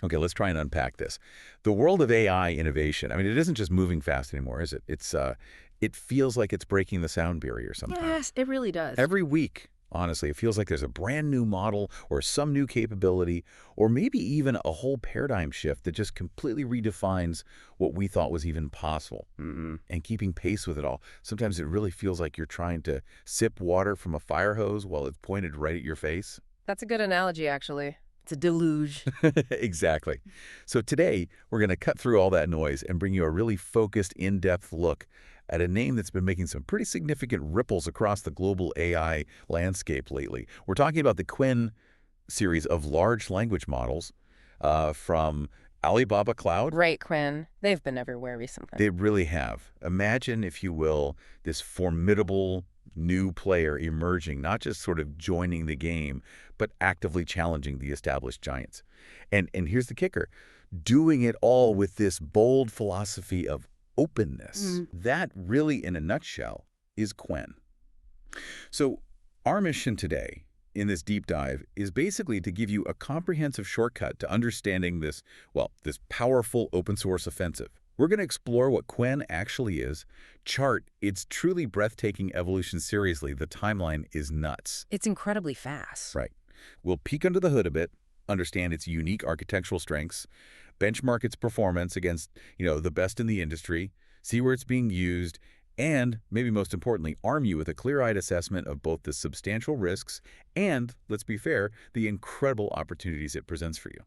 Okay, let's try and unpack this. The world of AI innovation, I mean, it isn't just moving fast anymore, is it? It feels like it's breaking the sound barrier sometimes. Yes, it really does. Every week, honestly, it feels like there's a brand new model or some new capability or maybe even a whole paradigm shift that just completely redefines what we thought was even possible. Mm-mm. And keeping pace with it all, sometimes it really feels like you're trying to sip water from a fire hose while it's pointed right at your face. That's a good analogy, actually. It's a deluge. Exactly. So today, we're going to cut through all that noise and bring you a really focused, in-depth look at a name that's been making some pretty significant ripples across the global AI landscape lately. We're talking about the Qwen series of large language models from Alibaba Cloud. Right, Quinn. They've been everywhere recently. They really have. Imagine, if you will, this formidable new player emerging, not just sort of joining the game, but actively challenging the established giants. And here's the kicker, doing it all with this bold philosophy of openness. Mm. That really, in a nutshell, is Qwen. So our mission today in this deep dive is basically to give you a comprehensive shortcut to understanding this, well, this powerful open source offensive. We're going to explore what Qwen actually is, chart its truly breathtaking evolution seriously. The timeline is nuts. It's incredibly fast. Right. We'll peek under the hood a bit, understand its unique architectural strengths, benchmark its performance against, the best in the industry, see where it's being used, and, maybe most importantly, arm you with a clear-eyed assessment of both the substantial risks and, let's be fair, the incredible opportunities it presents for you.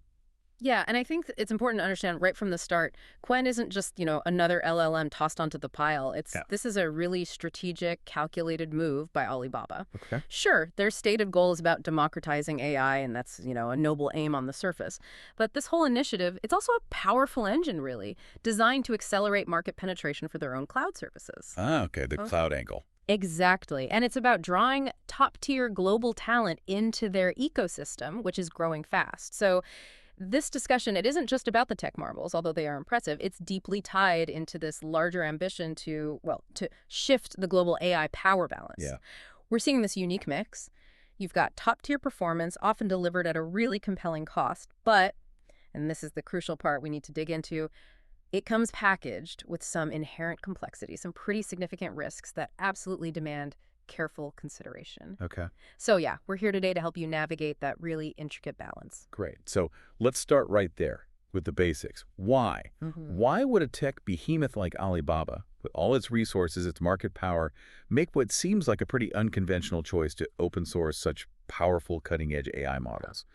Yeah, and I think it's important to understand right from the start, Quen isn't just, another LLM tossed onto the pile. Yeah. This is a really strategic, calculated move by Alibaba. Okay. Sure, their stated goal is about democratizing AI, and that's, a noble aim on the surface. But this whole initiative, it's also a powerful engine, really, designed to accelerate market penetration for their own cloud services. Ah, okay, the cloud angle. Exactly. And it's about drawing top-tier global talent into their ecosystem, which is growing fast. So this discussion, it isn't just about the tech marvels, although they are impressive. It's deeply tied into this larger ambition to shift the global AI power balance. Yeah. We're seeing this unique mix. You've got top-tier performance, often delivered at a really compelling cost, but, and this is the crucial part we need to dig into, it comes packaged with some inherent complexity, some pretty significant risks that absolutely demand careful consideration. Okay. So yeah, we're here today to help you navigate that really intricate balance. Great. So let's start right there with the basics. Why? Why would a tech behemoth like Alibaba, with all its resources, its market power, make what seems like a pretty unconventional choice to open source such powerful cutting-edge AI models?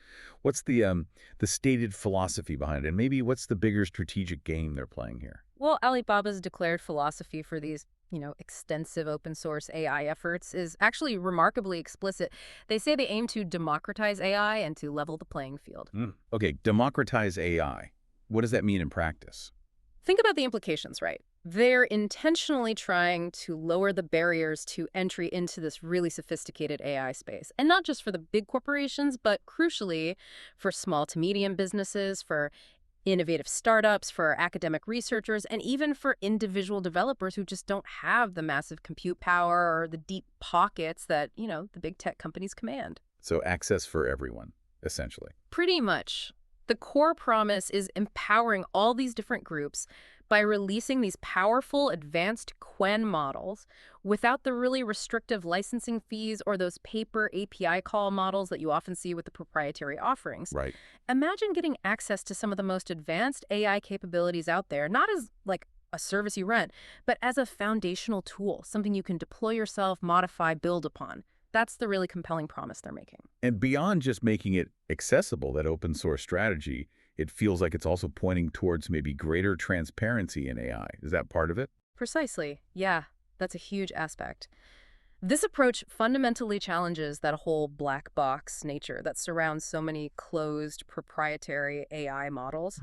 What's the stated philosophy behind it? And maybe what's the bigger strategic game they're playing here? Well, Alibaba's declared philosophy for these extensive open source AI efforts is actually remarkably explicit. They say they aim to democratize AI and to level the playing field. Okay, democratize AI. What does that mean in practice? Think about the implications, right? They're intentionally trying to lower the barriers to entry into this really sophisticated AI space. And not just for the big corporations, but crucially for small to medium businesses, for innovative startups, for academic researchers, and even for individual developers who just don't have the massive compute power or the deep pockets that, the big tech companies command. So access for everyone, essentially. Pretty much. The core promise is empowering all these different groups by releasing these powerful, advanced Qwen models without the really restrictive licensing fees or those paper API call models that you often see with the proprietary offerings. Right. Imagine getting access to some of the most advanced AI capabilities out there, not as like a service you rent, but as a foundational tool, something you can deploy yourself, modify, build upon. That's the really compelling promise they're making. And beyond just making it accessible, that open source strategy, it feels like it's also pointing towards maybe greater transparency in AI. Is that part of it? Precisely. Yeah, that's a huge aspect. This approach fundamentally challenges that whole black box nature that surrounds so many closed proprietary AI models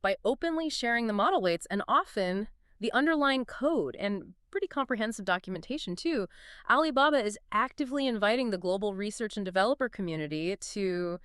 by openly sharing the model weights and often the underlying code and pretty comprehensive documentation too. Alibaba is actively inviting the global research and developer community to,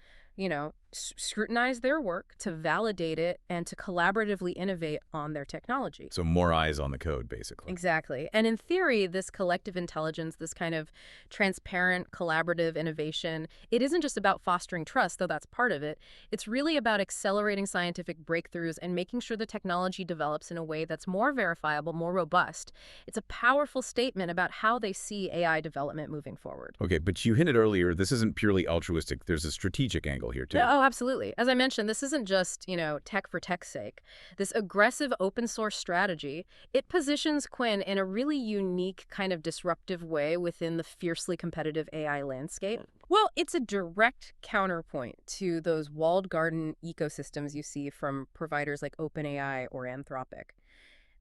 scrutinize their work, to validate it, and to collaboratively innovate on their technology. So more eyes on the code, basically. Exactly. And in theory, this collective intelligence, this kind of transparent, collaborative innovation, it isn't just about fostering trust, though that's part of it. It's really about accelerating scientific breakthroughs and making sure the technology develops in a way that's more verifiable, more robust. It's a powerful statement about how they see AI development moving forward. Okay, but you hinted earlier, this isn't purely altruistic. There's a strategic angle here, too. Oh, absolutely. As I mentioned, this isn't just, tech for tech's sake. This aggressive open source strategy, it positions Qwen in a really unique kind of disruptive way within the fiercely competitive AI landscape. Well, it's a direct counterpoint to those walled garden ecosystems you see from providers like OpenAI or Anthropic.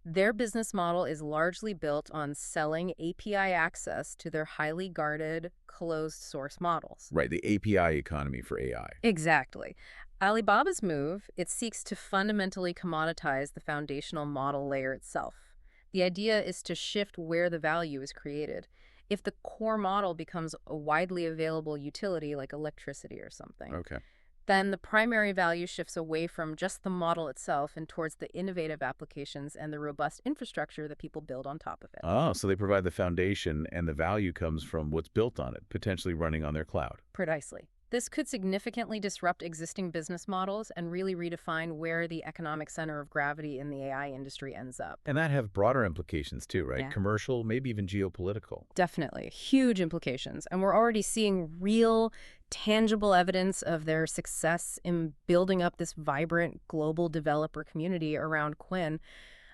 Their business model is largely built on selling API access to their highly guarded, closed-source models. Right, the API economy for AI. Exactly. Alibaba's move, it seeks to fundamentally commoditize the foundational model layer itself. The idea is to shift where the value is created. If the core model becomes a widely available utility like electricity or something, Okay. then the primary value shifts away from just the model itself and towards the innovative applications and the robust infrastructure that people build on top of it. Oh, so they provide the foundation and the value comes from what's built on it, potentially running on their cloud. Precisely. This could significantly disrupt existing business models and really redefine where the economic center of gravity in the AI industry ends up. And that have broader implications too, right? Yeah. Commercial, maybe even geopolitical. Definitely. Huge implications. And we're already seeing real, tangible evidence of their success in building up this vibrant global developer community around Qwen.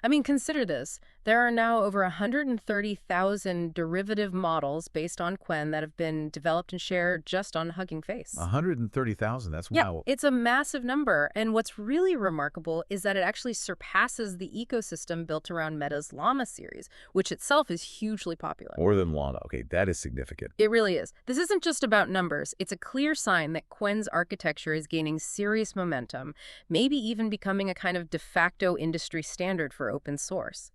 I mean, consider this. There are now over 130,000 derivative models based on Qwen that have been developed and shared just on Hugging Face. 130,000, that's Yeah, wow. it's a massive number. And what's really remarkable is that it actually surpasses the ecosystem built around Meta's Llama series, which itself is hugely popular. More than Llama. Okay, that is significant. It really is. This isn't just about numbers. It's a clear sign that Qwen's architecture is gaining serious momentum, maybe even becoming a kind of de facto industry standard for open source.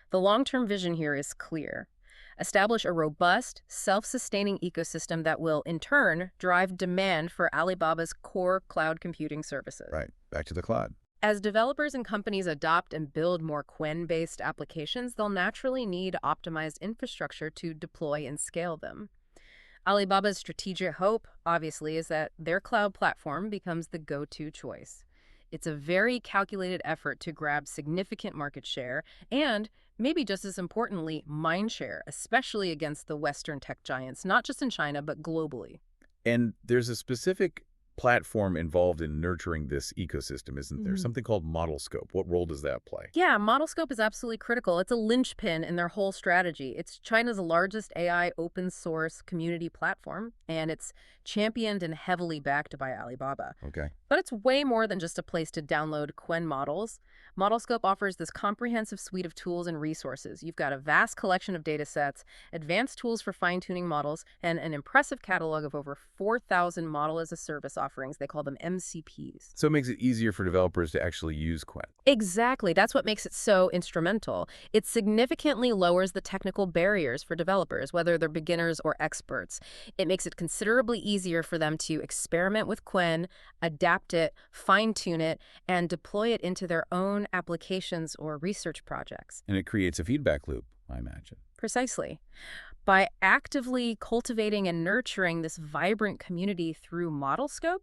The long-term vision here is clear. Establish a robust, self-sustaining ecosystem that will, in turn, drive demand for Alibaba's core cloud computing services. Right, back to the cloud. As developers and companies adopt and build more Qwen-based applications, they'll naturally need optimized infrastructure to deploy and scale them. Alibaba's strategic hope, obviously, is that their cloud platform becomes the go-to choice. It's a very calculated effort to grab significant market share and, maybe just as importantly, mind share, especially against the Western tech giants, not just in China, but globally. And there's a specific platform involved in nurturing this ecosystem, isn't there? Something called model scope. What role does that play? Yeah, model scope is absolutely critical. It's a linchpin in their whole strategy. It's China's largest AI open source community platform, and it's championed and heavily backed by Alibaba. Okay. But it's way more than just a place to download Qwen models. ModelScope offers this comprehensive suite of tools and resources. You've got a vast collection of data sets, advanced tools for fine-tuning models, and an impressive catalog of over 4,000 model-as-a-service offerings. They call them MCPs. So it makes it easier for developers to actually use Qwen. Exactly. That's what makes it so instrumental. It significantly lowers the technical barriers for developers, whether they're beginners or experts. It makes it considerably easier for them to experiment with Qwen, adapt it, fine-tune it, and deploy it into their own applications or research projects. And it creates a feedback loop, I imagine. Precisely. By actively cultivating and nurturing this vibrant community through ModelScope,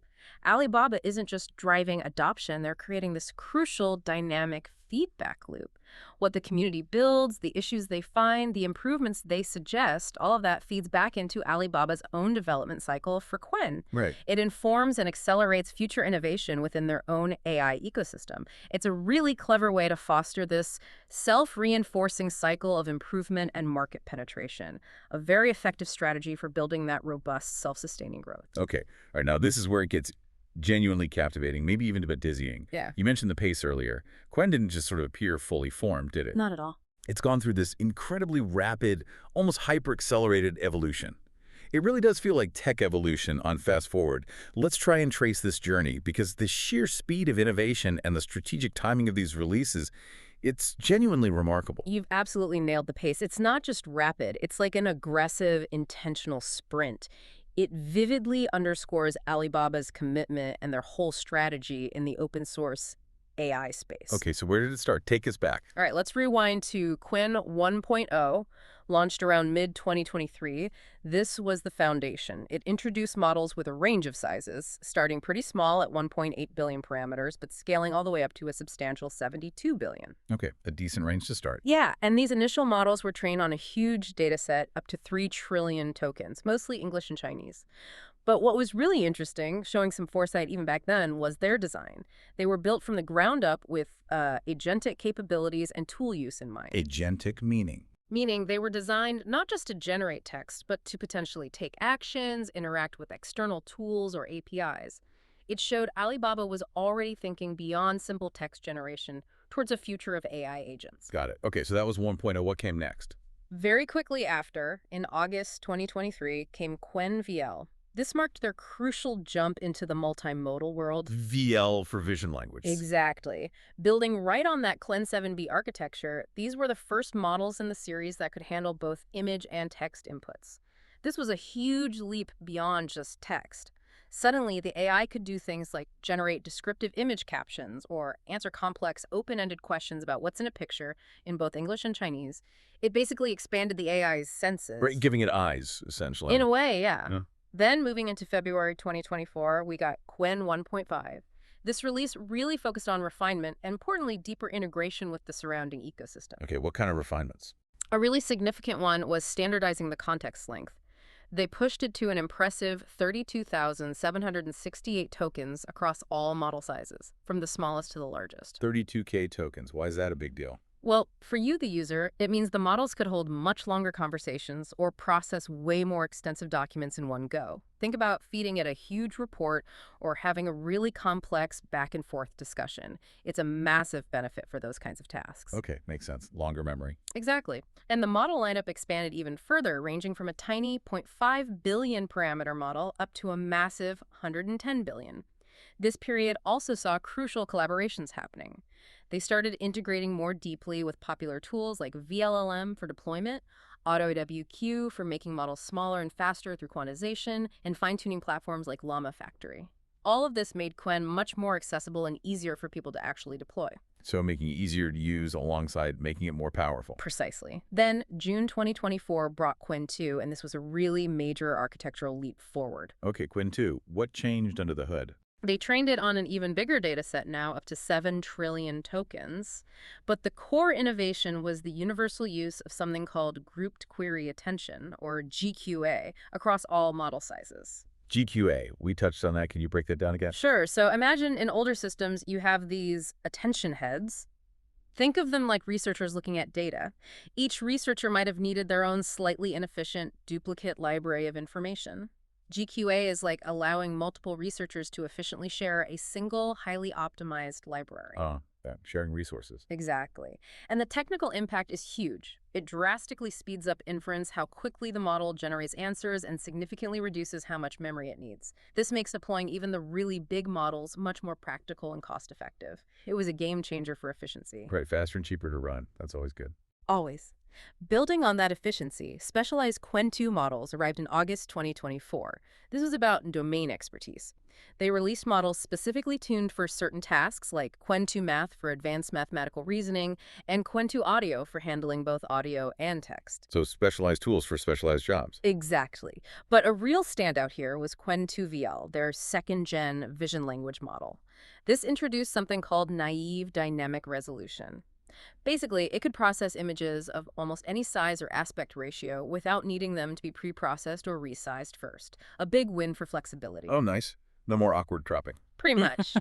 Alibaba isn't just driving adoption, they're creating this crucial dynamic feedback loop. What the community builds, the issues they find, the improvements they suggest, all of that feeds back into Alibaba's own development cycle for Qwen. Right. It informs and accelerates future innovation within their own AI ecosystem. It's a really clever way to foster this self-reinforcing cycle of improvement and market penetration. A very effective strategy for building that robust, self-sustaining growth. Okay. All right. Now, this is where it gets genuinely captivating, maybe even a bit dizzying. Yeah. You mentioned the pace earlier. Qwen didn't just sort of appear fully formed, did it? Not at all. It's gone through this incredibly rapid, almost hyper-accelerated evolution. It really does feel like tech evolution on fast forward. Let's try and trace this journey, because the sheer speed of innovation and the strategic timing of these releases, it's genuinely remarkable. You've absolutely nailed the pace. It's not just rapid. It's like an aggressive, intentional sprint. It vividly underscores Alibaba's commitment and their whole strategy in the open source AI space. Okay, so where did it start? Take us back. All right, let's rewind to Qwen 1.0, launched around mid-2023. This was the foundation. It introduced models with a range of sizes, starting pretty small at 1.8 billion parameters, but scaling all the way up to a substantial 72 billion. Okay, a decent range to start. Yeah, and these initial models were trained on a huge data set, up to 3 trillion tokens, mostly English and Chinese. But what was really interesting, showing some foresight even back then, was their design. They were built from the ground up with agentic capabilities and tool use in mind. Agentic meaning. Meaning they were designed not just to generate text, but to potentially take actions, interact with external tools or APIs. It showed Alibaba was already thinking beyond simple text generation towards a future of AI agents. Got it. Okay, so that was 1.0. What came next? Very quickly after, in August 2023, came qwen-VL. This marked their crucial jump into the multimodal world. VL for vision language. Exactly. Building right on that Qwen 7b architecture, these were the first models in the series that could handle both image and text inputs. This was a huge leap beyond just text. Suddenly, the AI could do things like generate descriptive image captions or answer complex, open-ended questions about what's in a picture in both English and Chinese. It basically expanded the AI's senses. Right, giving it eyes, essentially. In a way, yeah. Yeah. Then, moving into February 2024, we got Qwen 1.5. This release really focused on refinement and, importantly, deeper integration with the surrounding ecosystem. Okay, what kind of refinements? A really significant one was standardizing the context length. They pushed it to an impressive 32,768 tokens across all model sizes, from the smallest to the largest. 32K tokens. Why is that a big deal? Well, for you, the user, it means the models could hold much longer conversations or process way more extensive documents in one go. Think about feeding it a huge report or having a really complex back-and-forth discussion. It's a massive benefit for those kinds of tasks. Okay, makes sense. Longer memory. Exactly. And the model lineup expanded even further, ranging from a tiny 0.5 billion parameter model up to a massive 110 billion. This period also saw crucial collaborations happening. They started integrating more deeply with popular tools like VLLM for deployment, AutoWQ for making models smaller and faster through quantization, and fine-tuning platforms like Llama Factory. All of this made Qwen much more accessible and easier for people to actually deploy. So making it easier to use alongside making it more powerful. Precisely. Then, June 2024 brought Qwen 2, and this was a really major architectural leap forward. Okay, Qwen 2. What changed under the hood? They trained it on an even bigger data set now, up to 7 trillion tokens. But the core innovation was the universal use of something called grouped query attention, or GQA, across all model sizes. GQA. We touched on that. Can you break that down again? Sure. So imagine in older systems, you have these attention heads. Think of them like researchers looking at data. Each researcher might have needed their own slightly inefficient duplicate library of information. GQA is like allowing multiple researchers to efficiently share a single, highly optimized library. Yeah, sharing resources. Exactly. And the technical impact is huge. It drastically speeds up inference, how quickly the model generates answers, and significantly reduces how much memory it needs. This makes deploying even the really big models much more practical and cost-effective. It was a game changer for efficiency. Right, faster and cheaper to run. That's always good. Always. Building on that efficiency, specialized Qwen 2 models arrived in August 2024. This was about domain expertise. They released models specifically tuned for certain tasks, like Qwen 2 Math for advanced mathematical reasoning, and Qwen 2 Audio for handling both audio and text. So specialized tools for specialized jobs. Exactly. But a real standout here was Qwen 2 VL, their second-gen vision language model. This introduced something called naive dynamic resolution. Basically, it could process images of almost any size or aspect ratio without needing them to be pre-processed or resized first. A big win for flexibility. Oh, nice. No more awkward cropping. Pretty much.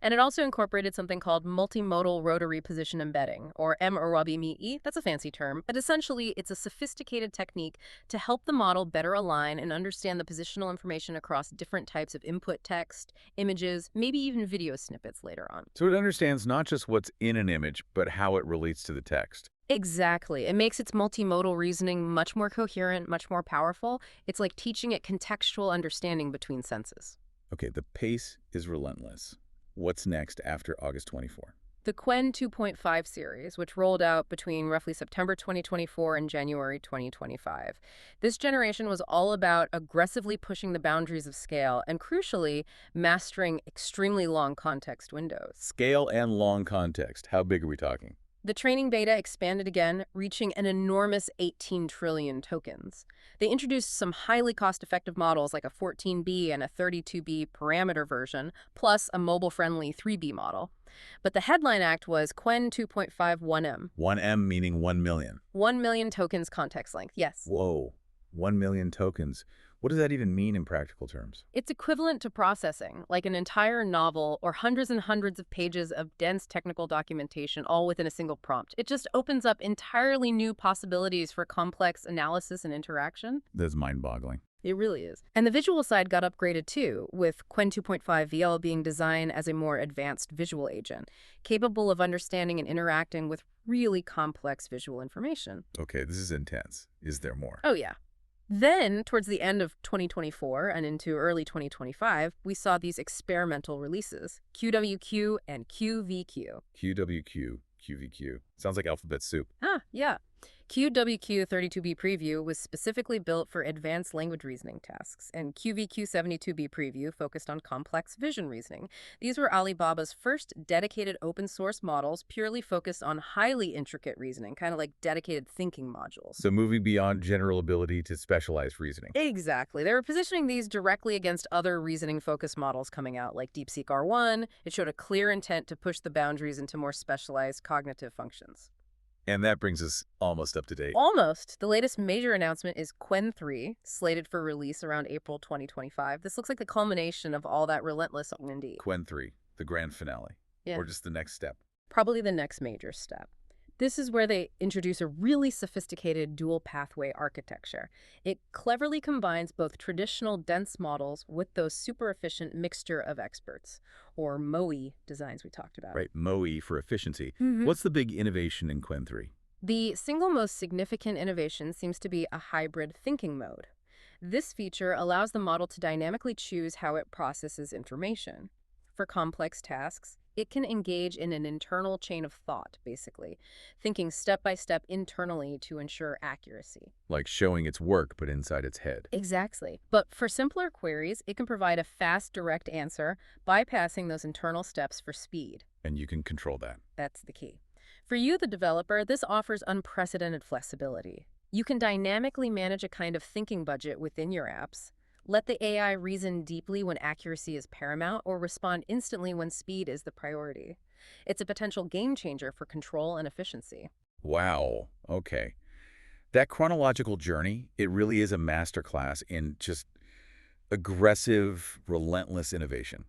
And it also incorporated something called multimodal rotary position embedding, or MRWME. That's a fancy term, but essentially it's a sophisticated technique to help the model better align and understand the positional information across different types of input text, images, maybe even video snippets later on. So it understands not just what's in an image, but how it relates to the text. Exactly. It makes its multimodal reasoning much more coherent, much more powerful. It's like teaching it contextual understanding between senses. Okay, the pace is relentless. What's next after August 24? The Qwen 2.5 series, which rolled out between roughly September 2024 and January 2025. This generation was all about aggressively pushing the boundaries of scale and, crucially, mastering extremely long context windows. Scale and long context. How big are we talking? The training beta expanded again, reaching an enormous 18 trillion tokens. They introduced some highly cost-effective models like a 14B and a 32B parameter version, plus a mobile-friendly 3B model. But the headline act was Qwen 2.5 1M. 1M meaning 1 million. 1 million tokens context length, yes. Whoa, 1 million tokens. What does that even mean in practical terms? It's equivalent to processing, like an entire novel or hundreds and hundreds of pages of dense technical documentation all within a single prompt. It just opens up entirely new possibilities for complex analysis and interaction. That's mind-boggling. It really is. And the visual side got upgraded too, with Qwen 2.5 VL being designed as a more advanced visual agent, capable of understanding and interacting with really complex visual information. Okay, this is intense. Is there more? Oh, yeah. Then, towards the end of 2024 and into early 2025, we saw these experimental releases, QWQ and QVQ. QWQ, QVQ. Sounds like alphabet soup. Ah, yeah. QWQ 32B Preview was specifically built for advanced language reasoning tasks, and QVQ 72B Preview focused on complex vision reasoning. These were Alibaba's first dedicated open-source models purely focused on highly intricate reasoning, kind of like dedicated thinking modules. So moving beyond general ability to specialized reasoning. Exactly. They were positioning these directly against other reasoning-focused models coming out, like DeepSeek R1. It showed a clear intent to push the boundaries into more specialized cognitive functions. And that brings us almost up to date. Almost. The latest major announcement is Qwen 3, slated for release around April 2025. This looks like the culmination of all that relentless R&D. Qwen 3, the grand finale. Yeah. Or just the next step. Probably the next major step. This is where they introduce a really sophisticated dual pathway architecture. It cleverly combines both traditional dense models with those super efficient mixture of experts, or MOE designs we talked about. Right, MOE for efficiency. Mhm. What's the big innovation in Qwen 3? The single most significant innovation seems to be a hybrid thinking mode. This feature allows the model to dynamically choose how it processes information. For complex tasks, it can engage in an internal chain of thought, basically, thinking step by step internally to ensure accuracy. Like showing its work, but inside its head. Exactly. But for simpler queries, it can provide a fast, direct answer, bypassing those internal steps for speed. And you can control that. That's the key. For you, the developer, this offers unprecedented flexibility. You can dynamically manage a kind of thinking budget within your apps, let the AI reason deeply when accuracy is paramount, or respond instantly when speed is the priority. It's a potential game changer for control and efficiency. Wow. Okay. That chronological journey, it really is a masterclass in just aggressive, relentless innovation.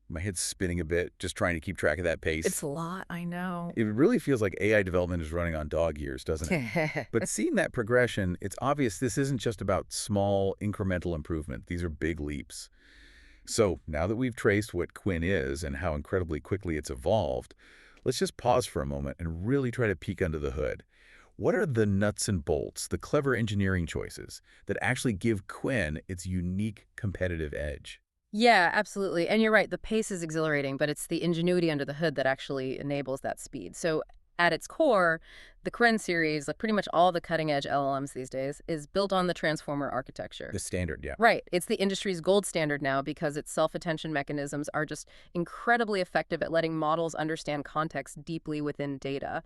My head's spinning a bit, just trying to keep track of that pace. It's a lot, I know. It really feels like AI development is running on dog years, doesn't it? But seeing that progression, it's obvious this isn't just about small, incremental improvement. These are big leaps. So now that we've traced what Qwen is and how incredibly quickly it's evolved, let's just pause for a moment and really try to peek under the hood. What are the nuts and bolts, the clever engineering choices that actually give Qwen its unique competitive edge? Yeah, absolutely. And you're right, the pace is exhilarating, but it's the ingenuity under the hood that actually enables that speed. So at its core, the Qwen series, like pretty much all the cutting-edge LLMs these days, is built on the transformer architecture. The standard, yeah. Right. It's the industry's gold standard now because its self-attention mechanisms are just incredibly effective at letting models understand context deeply within data.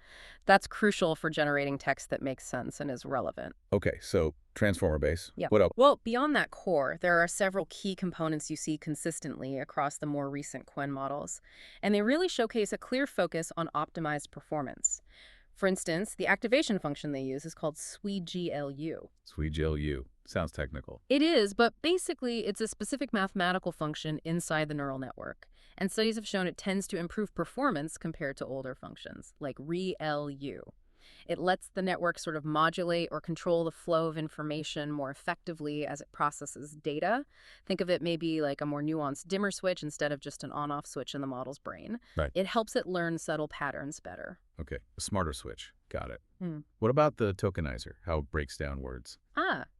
That's crucial for generating text that makes sense and is relevant. Okay, so transformer base. Yeah. What else? Well, beyond that core, there are several key components you see consistently across the more recent Qwen models, and they really showcase a clear focus on optimized performance. For instance, the activation function they use is called SWE-GLU. SWE-GLU. Sounds technical. It is, but basically it's a specific mathematical function inside the neural network, and studies have shown it tends to improve performance compared to older functions, like ReLU. It lets the network sort of modulate or control the flow of information more effectively as it processes data. Think of it maybe like a more nuanced dimmer switch instead of just an on-off switch in the model's brain. Right. It helps it learn subtle patterns better. Okay, a smarter switch. Got it. Hmm. What about the tokenizer? How it breaks down words?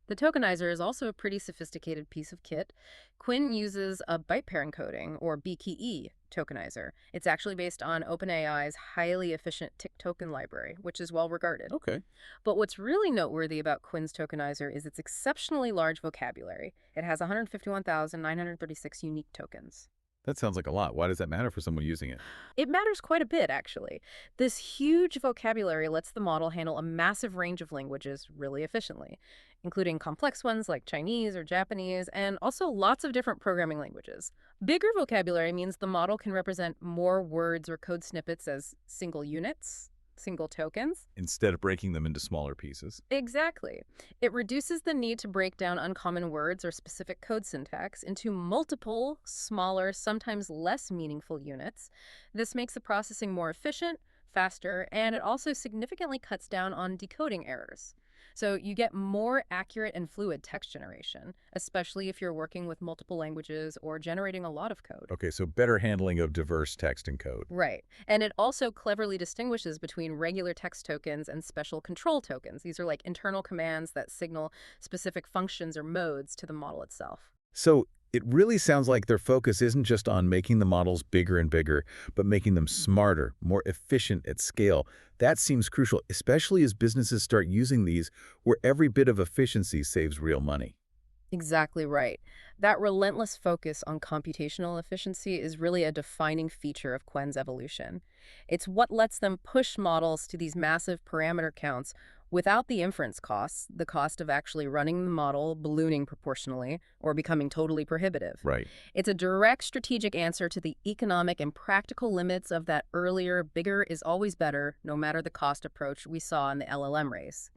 The tokenizer is also a pretty sophisticated piece of kit. Qwen uses a byte pair encoding, or BKE, tokenizer. It's actually based on OpenAI's highly efficient tick token library, which is well regarded. Okay. But what's really noteworthy about Quinn's tokenizer is its exceptionally large vocabulary. It has 151,936 unique tokens. That sounds like a lot. Why does that matter for someone using it? It matters quite a bit, actually. This huge vocabulary lets the model handle a massive range of languages really efficiently, including complex ones like Chinese or Japanese, and also lots of different programming languages. Bigger vocabulary means the model can represent more words or code snippets as single units, single tokens. Instead of breaking them into smaller pieces. Exactly. It reduces the need to break down uncommon words or specific code syntax into multiple, smaller, sometimes less meaningful units. This makes the processing more efficient, faster, and it also significantly cuts down on decoding errors. So you get more accurate and fluid text generation, especially if you're working with multiple languages or generating a lot of code. Okay, so better handling of diverse text and code. Right. And it also cleverly distinguishes between regular text tokens and special control tokens. These are like internal commands that signal specific functions or modes to the model itself. So it really sounds like their focus isn't just on making the models bigger and bigger, but making them smarter, more efficient at scale. That seems crucial, especially as businesses start using these where every bit of efficiency saves real money. Exactly right. That relentless focus on computational efficiency is really a defining feature of Quen's evolution. It's what lets them push models to these massive parameter counts without the inference costs, the cost of actually running the model ballooning proportionally or becoming totally prohibitive. Right. It's a direct strategic answer to the economic and practical limits of that earlier, bigger is always better, no matter the cost approach we saw in the LLM race.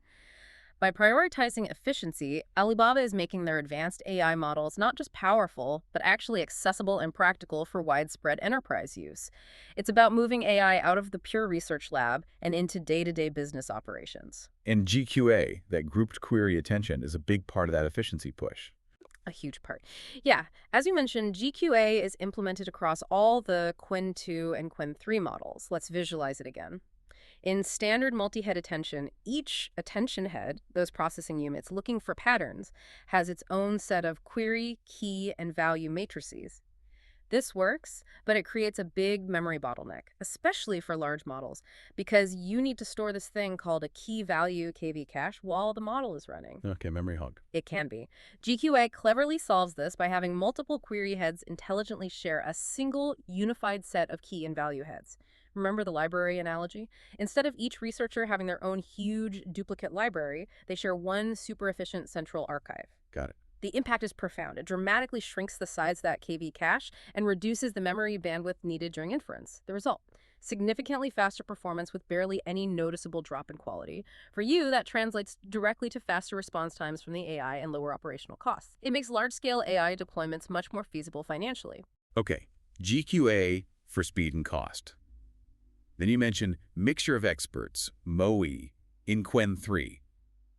By prioritizing efficiency, Alibaba is making their advanced AI models not just powerful, but actually accessible and practical for widespread enterprise use. It's about moving AI out of the pure research lab and into day-to-day business operations. And GQA, that grouped query attention, is a big part of that efficiency push. A huge part. Yeah, as you mentioned, GQA is implemented across all the Qwen 2 and Qwen 3 models. Let's visualize it again. In standard multi-head attention, each attention head, those processing units looking for patterns, has its own set of query, key, and value matrices. This works, but it creates a big memory bottleneck, especially for large models, because you need to store this thing called a key value KV cache while the model is running. Okay, memory hog. It can be. GQA cleverly solves this by having multiple query heads intelligently share a single unified set of key and value heads. Remember the library analogy? Instead of each researcher having their own huge duplicate library, they share one super efficient central archive. Got it. The impact is profound. It dramatically shrinks the size of that KV cache and reduces the memory bandwidth needed during inference. The result, significantly faster performance with barely any noticeable drop in quality. For you, that translates directly to faster response times from the AI and lower operational costs. It makes large-scale AI deployments much more feasible financially. Okay, GQA for speed and cost. Then you mentioned mixture of experts, MOE, in Qwen 3.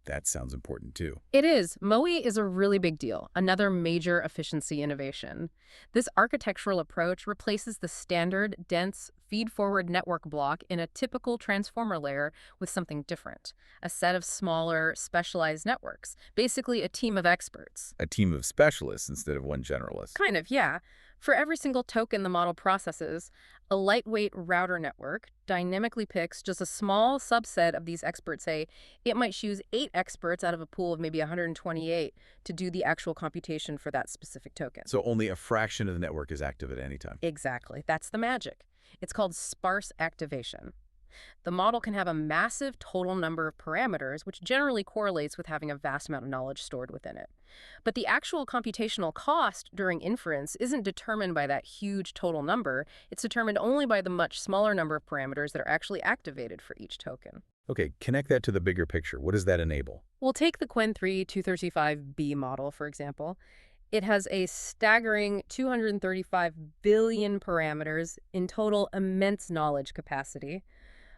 That sounds important too. It is. MOE is a really big deal, another major efficiency innovation. This architectural approach replaces the standard, dense, feed-forward network block in a typical transformer layer with something different, a set of smaller, specialized networks, basically a team of experts. A team of specialists instead of one generalist. Kind of, yeah. For every single token the model processes, a lightweight router network dynamically picks just a small subset of these experts. Say, it might choose 8 experts out of a pool of maybe 128 to do the actual computation for that specific token. So only a fraction of the network is active at any time. Exactly. That's the magic. It's called sparse activation. The model can have a massive total number of parameters, which generally correlates with having a vast amount of knowledge stored within it. But the actual computational cost during inference isn't determined by that huge total number. It's determined only by the much smaller number of parameters that are actually activated for each token. Okay, connect that to the bigger picture. What does that enable? We'll take the Qwen 3 235B model, for example. It has a staggering 235 billion parameters, in total immense knowledge capacity.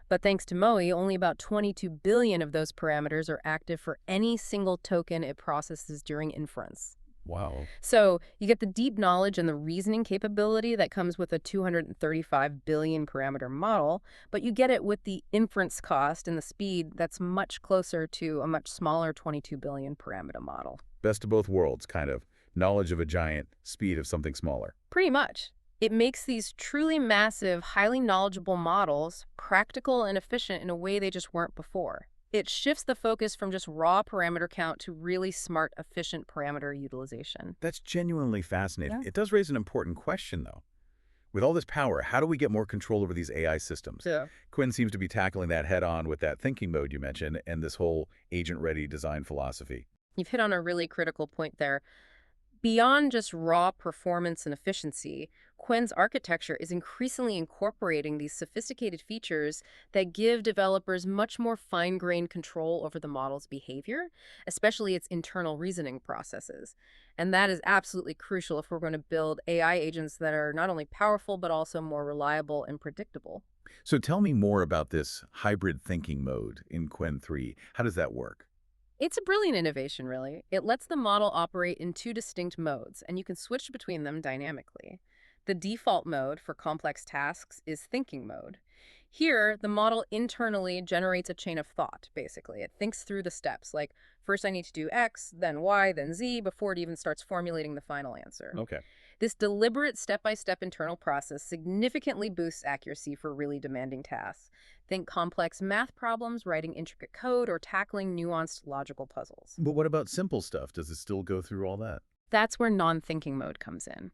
But thanks to MOE, only about 22 billion of those parameters are active for any single token it processes during inference. Wow. So you get the deep knowledge and the reasoning capability that comes with a 235 billion parameter model, but you get it with the inference cost and the speed that's much closer to a much smaller 22 billion parameter model. Best of both worlds, kind of. Knowledge of a giant, speed of something smaller. Pretty much. It makes these truly massive, highly knowledgeable models practical and efficient in a way they just weren't before. It shifts the focus from just raw parameter count to really smart, efficient parameter utilization. That's genuinely fascinating. Yeah. It does raise an important question, though. With all this power, how do we get more control over these AI systems? Yeah. Quinn seems to be tackling that head-on with that thinking mode you mentioned and this whole agent-ready design philosophy. You've hit on a really critical point there. Beyond just raw performance and efficiency, Qwen's architecture is increasingly incorporating these sophisticated features that give developers much more fine-grained control over the model's behavior, especially its internal reasoning processes. And that is absolutely crucial if we're going to build AI agents that are not only powerful, but also more reliable and predictable. So tell me more about this hybrid thinking mode in Qwen 3. How does that work? It's a brilliant innovation, really. It lets the model operate in two distinct modes, and you can switch between them dynamically. The default mode for complex tasks is thinking mode. Here, the model internally generates a chain of thought, basically. It thinks through the steps, like, first I need to do X, then Y, then Z, before it even starts formulating the final answer. Okay. This deliberate step-by-step internal process significantly boosts accuracy for really demanding tasks. Think complex math problems, writing intricate code, or tackling nuanced logical puzzles. But what about simple stuff? Does it still go through all that? That's where non-thinking mode comes in.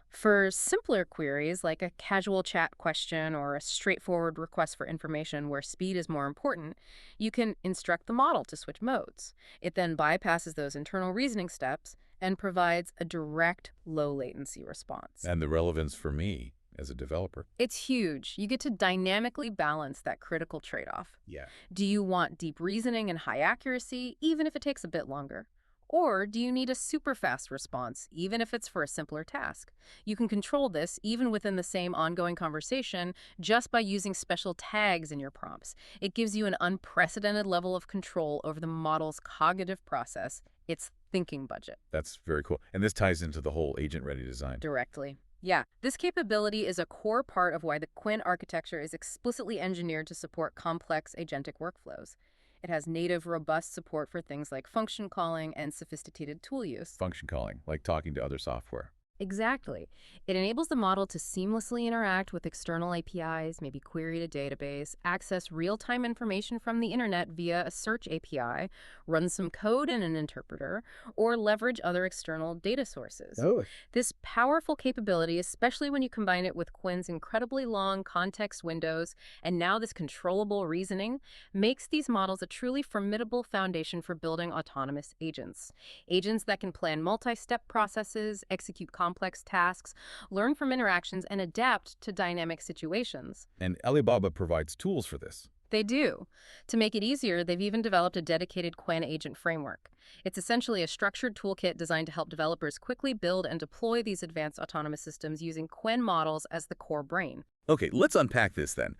For simpler queries, like a casual chat question or a straightforward request for information where speed is more important, you can instruct the model to switch modes. It then bypasses those internal reasoning steps and provides a direct, low-latency response. And the relevance for me as a developer. It's huge. You get to dynamically balance that critical trade-off. Yeah. Do you want deep reasoning and high accuracy, even if it takes a bit longer? Or do you need a super fast response, even if it's for a simpler task? You can control this even within the same ongoing conversation just by using special tags in your prompts. It gives you an unprecedented level of control over the model's cognitive process, its thinking budget. That's very cool. And this ties into the whole agent-ready design. Directly. Yeah, this capability is a core part of why the Qwen architecture is explicitly engineered to support complex agentic workflows. It has native, robust support for things like function calling and sophisticated tool use. Function calling, like talking to other software. Exactly. It enables the model to seamlessly interact with external APIs, maybe query a database, access real-time information from the internet via a search API, run some code in an interpreter, or leverage other external data sources. Oh. This powerful capability, especially when you combine it with Qwen's incredibly long context windows and now this controllable reasoning, makes these models a truly formidable foundation for building autonomous agents. Agents that can plan multi-step processes, execute complex tasks, learn from interactions, and adapt to dynamic situations. And Alibaba provides tools for this. They do. To make it easier, they've even developed a dedicated Qwen agent framework. It's essentially a structured toolkit designed to help developers quickly build and deploy these advanced autonomous systems using Qwen models as the core brain. Okay, let's unpack this then.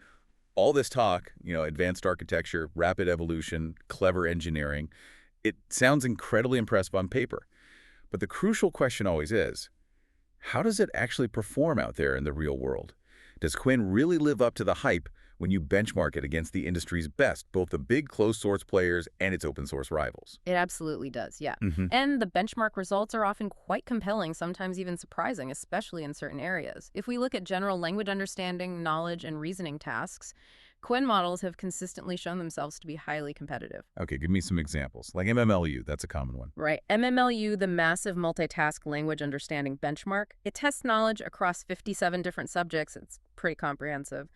All this talk, advanced architecture, rapid evolution, clever engineering, it sounds incredibly impressive on paper. But the crucial question always is, how does it actually perform out there in the real world? Does Qwen really live up to the hype when you benchmark it against the industry's best, both the big closed-source players and its open-source rivals? It absolutely does, yeah. Mm-hmm. And the benchmark results are often quite compelling, sometimes even surprising, especially in certain areas. If we look at general language understanding, knowledge, and reasoning tasks, Qwen models have consistently shown themselves to be highly competitive. Okay, give me some examples. Like MMLU, that's a common one. Right. MMLU, the Massive Multitask Language Understanding Benchmark, it tests knowledge across 57 different subjects. It's pretty comprehensive.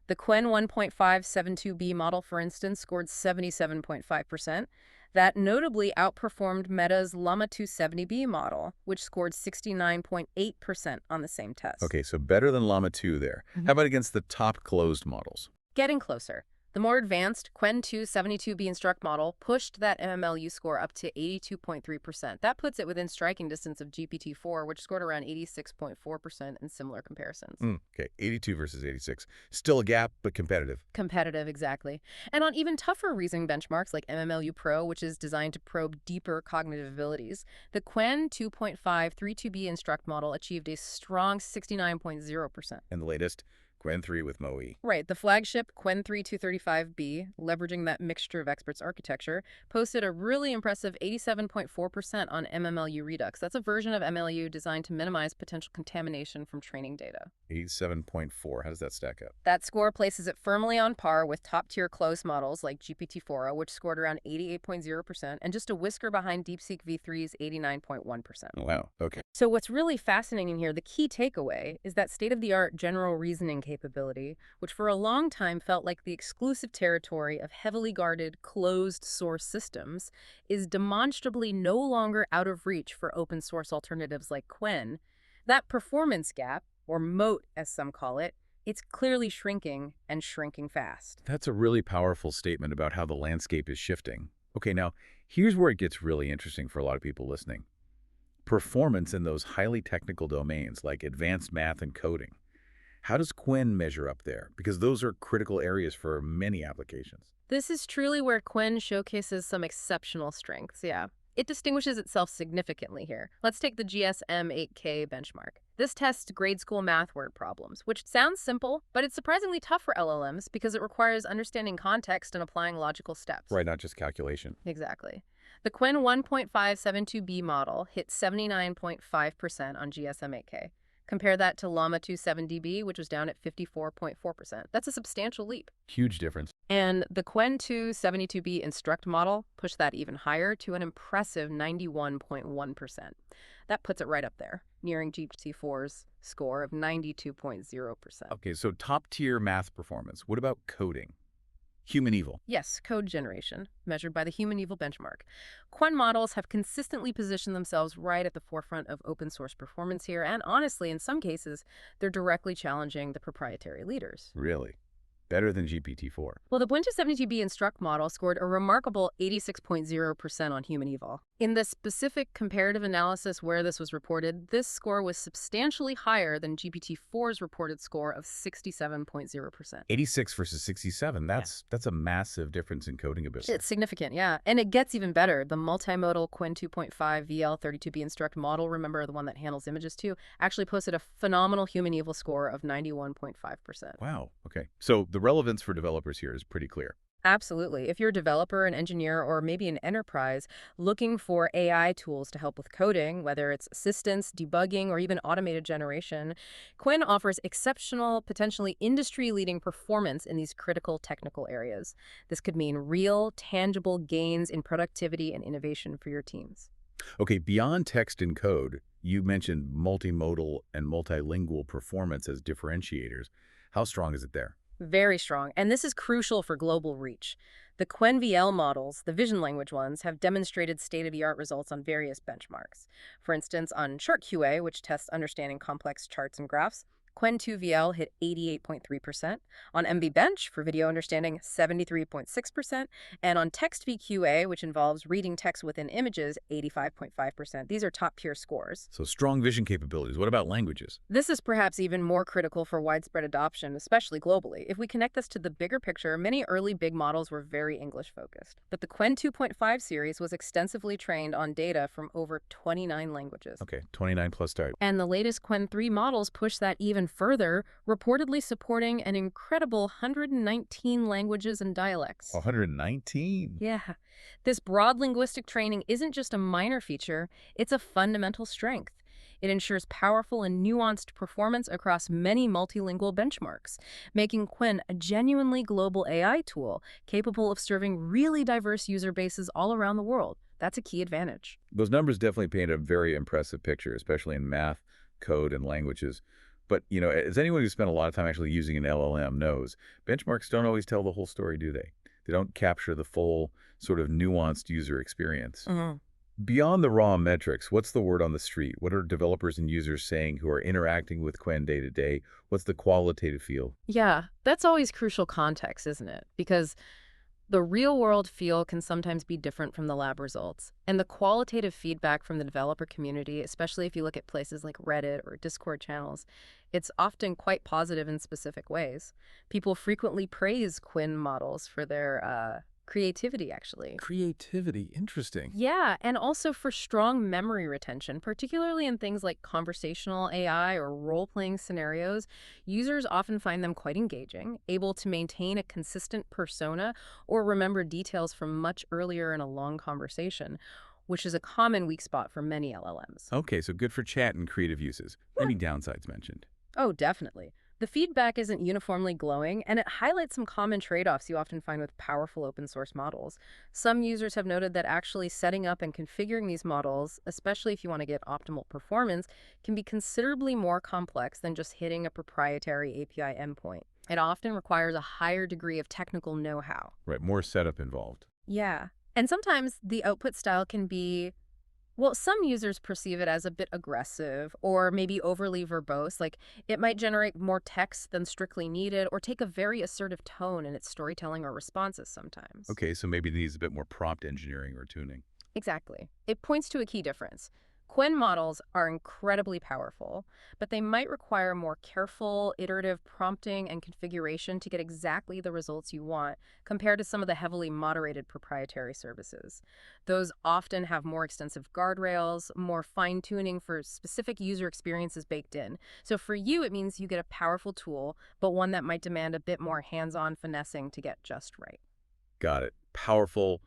The Qwen 1.572B model, for instance, scored 77.5%. That notably outperformed Meta's Llama 270B model, which scored 69.8% on the same test. Okay, so better than Llama 2 there. Mhm. How about against the top closed models? Getting closer. The more advanced Qwen 272B Instruct model pushed that MMLU score up to 82.3%. That puts it within striking distance of GPT-4, which scored around 86.4% in similar comparisons. Okay, 82 versus 86. Still a gap, but competitive. Competitive, exactly. And on even tougher reasoning benchmarks like MMLU Pro, which is designed to probe deeper cognitive abilities, the Qwen 2.532B Instruct model achieved a strong 69.0%. And the latest, Qwen-3 with MoE. Right, the flagship qwen-3 235B, leveraging that mixture of experts architecture, posted a really impressive 87.4% on MMLU Redux. That's a version of MLU designed to minimize potential contamination from training data. 87.4. How does that stack up? That score places it firmly on par with top-tier closed models like GPT-4o, which scored around 88.0%, and just a whisker behind DeepSeek v3's 89.1%. Oh, wow. Okay. So what's really fascinating here, the key takeaway, is that state-of-the-art general reasoning capability, which for a long time felt like the exclusive territory of heavily guarded, closed-source systems, is demonstrably no longer out of reach for open-source alternatives like Qwen. That performance gap, or moat as some call it, it's clearly shrinking and shrinking fast. That's a really powerful statement about how the landscape is shifting. Okay, now, here's where it gets really interesting for a lot of people listening. Performance in those highly technical domains like advanced math and coding. How does Qwen measure up there? Because those are critical areas for many applications. This is truly where Qwen showcases some exceptional strengths, yeah. It distinguishes itself significantly here. Let's take the GSM-8K benchmark. This tests grade school math word problems, which sounds simple, but it's surprisingly tough for LLMs because it requires understanding context and applying logical steps. Right, not just calculation. Exactly. The Qwen 1.572B model hit 79.5% on GSM-8K. Compare that to Llama 270B, which was down at 54.4%. That's a substantial leap. Huge difference. And the Qwen 272B Instruct model pushed that even higher to an impressive 91.1%. That puts it right up there, nearing GPT-4's score of 92.0%. Okay, so top-tier math performance. What about coding? Human evil. Yes, code generation, measured by the human evil benchmark. Qwen models have consistently positioned themselves right at the forefront of open source performance here, and honestly, in some cases, they're directly challenging the proprietary leaders. Really? Better than GPT-4. Well, the Qwen 272B Instruct model scored a remarkable 86.0% on human evil. In the specific comparative analysis where this was reported, this score was substantially higher than GPT-4's reported score of 67.0%. 86 versus 67. That's a massive difference in coding ability. It's significant, yeah. And it gets even better. The multimodal Qwen 2.5 VL32B Instruct model, remember the one that handles images too, actually posted a phenomenal human evil score of 91.5%. Wow. Okay. So the relevance for developers here is pretty clear. Absolutely. If you're a developer, an engineer, or maybe an enterprise looking for AI tools to help with coding, whether it's assistance, debugging, or even automated generation, Qwen offers exceptional, potentially industry-leading performance in these critical technical areas. This could mean real, tangible gains in productivity and innovation for your teams. Okay, beyond text and code, you mentioned multimodal and multilingual performance as differentiators. How strong is it there? Very strong, and this is crucial for global reach. The Qwen VL models, the vision language ones, have demonstrated state-of-the-art results on various benchmarks. For instance, on ChartQA, which tests understanding complex charts and graphs, Qwen 2 VL hit 88.3%. On MVBench, for video understanding, 73.6%. And on Text VQA, which involves reading text within images, 85.5%. These are top-tier scores. So strong vision capabilities. What about languages? This is perhaps even more critical for widespread adoption, especially globally. If we connect this to the bigger picture, many early big models were very English-focused. But the Qwen 2.5 series was extensively trained on data from over 29 languages. Okay, 29 plus start. And the latest Qwen 3 models push that even further, reportedly supporting an incredible 119 languages and dialects. 119? Yeah. This broad linguistic training isn't just a minor feature, it's a fundamental strength. It ensures powerful and nuanced performance across many multilingual benchmarks, making Qwen a genuinely global AI tool capable of serving really diverse user bases all around the world. That's a key advantage. Those numbers definitely paint a very impressive picture, especially in math, code, and languages. But, as anyone who's spent a lot of time actually using an LLM knows, benchmarks don't always tell the whole story, do they? They don't capture the full sort of nuanced user experience. Beyond the raw metrics, what's the word on the street? What are developers and users saying who are interacting with Qwen day to day? What's the qualitative feel? Yeah, that's always crucial context, isn't it? Because the real-world feel can sometimes be different from the lab results. And the qualitative feedback from the developer community, especially if you look at places like Reddit or Discord channels, it's often quite positive in specific ways. People frequently praise Qwen models for their creativity, actually. Creativity, interesting. Yeah, and also for strong memory retention, particularly in things like conversational AI or role-playing scenarios. Users often find them quite engaging, able to maintain a consistent persona or remember details from much earlier in a long conversation, which is a common weak spot for many LLMs. Okay, so good for chat and creative uses. Any downsides mentioned? Oh, definitely. The feedback isn't uniformly glowing, and it highlights some common trade-offs you often find with powerful open source models. Some users have noted that actually setting up and configuring these models, especially if you want to get optimal performance, can be considerably more complex than just hitting a proprietary API endpoint. It often requires a higher degree of technical know-how. Right, more setup involved. Yeah. And sometimes the output style can be, well, some users perceive it as a bit aggressive or maybe overly verbose, like it might generate more text than strictly needed or take a very assertive tone in its storytelling or responses sometimes. Okay, so maybe it needs a bit more prompt engineering or tuning. Exactly. It points to a key difference. Qwen models are incredibly powerful, but they might require more careful, iterative prompting and configuration to get exactly the results you want, compared to some of the heavily moderated proprietary services. Those often have more extensive guardrails, more fine-tuning for specific user experiences baked in. So for you, it means you get a powerful tool, but one that might demand a bit more hands-on finessing to get just right. Got it. Powerful,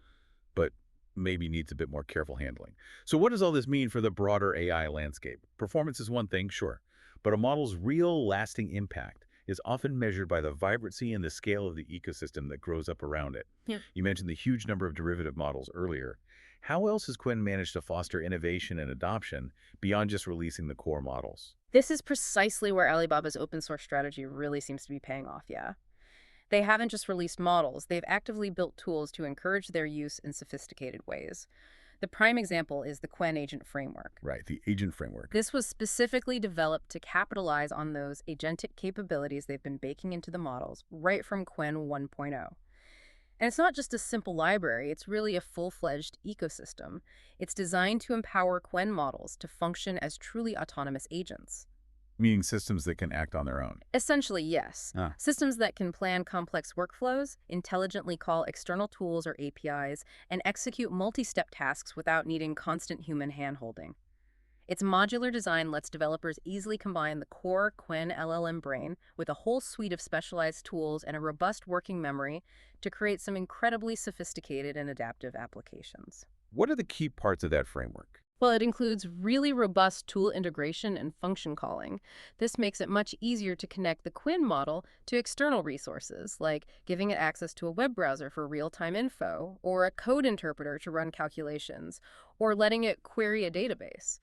but maybe needs a bit more careful handling. So what does all this mean for the broader AI landscape? Performance is one thing, sure, but a model's real lasting impact is often measured by the vibrancy and the scale of the ecosystem that grows up around it. Yeah. You mentioned the huge number of derivative models earlier. How else has Qwen managed to foster innovation and adoption beyond just releasing the core models? This is precisely where Alibaba's open source strategy really seems to be paying off, yeah. They haven't just released models, they've actively built tools to encourage their use in sophisticated ways. The prime example is the Qwen agent framework. Right, the agent framework. This was specifically developed to capitalize on those agentic capabilities they've been baking into the models right from Qwen 1.0. And it's not just a simple library, it's really a full-fledged ecosystem. It's designed to empower Qwen models to function as truly autonomous agents. Meaning systems that can act on their own. Essentially, yes. Ah. Systems that can plan complex workflows, intelligently call external tools or APIs, and execute multi-step tasks without needing constant human hand-holding. Its modular design lets developers easily combine the core Qwen LLM brain with a whole suite of specialized tools and a robust working memory to create some incredibly sophisticated and adaptive applications. What are the key parts of that framework? Well, it includes really robust tool integration and function calling. This makes it much easier to connect the Qwen model to external resources, like giving it access to a web browser for real-time info, or a code interpreter to run calculations, or letting it query a database.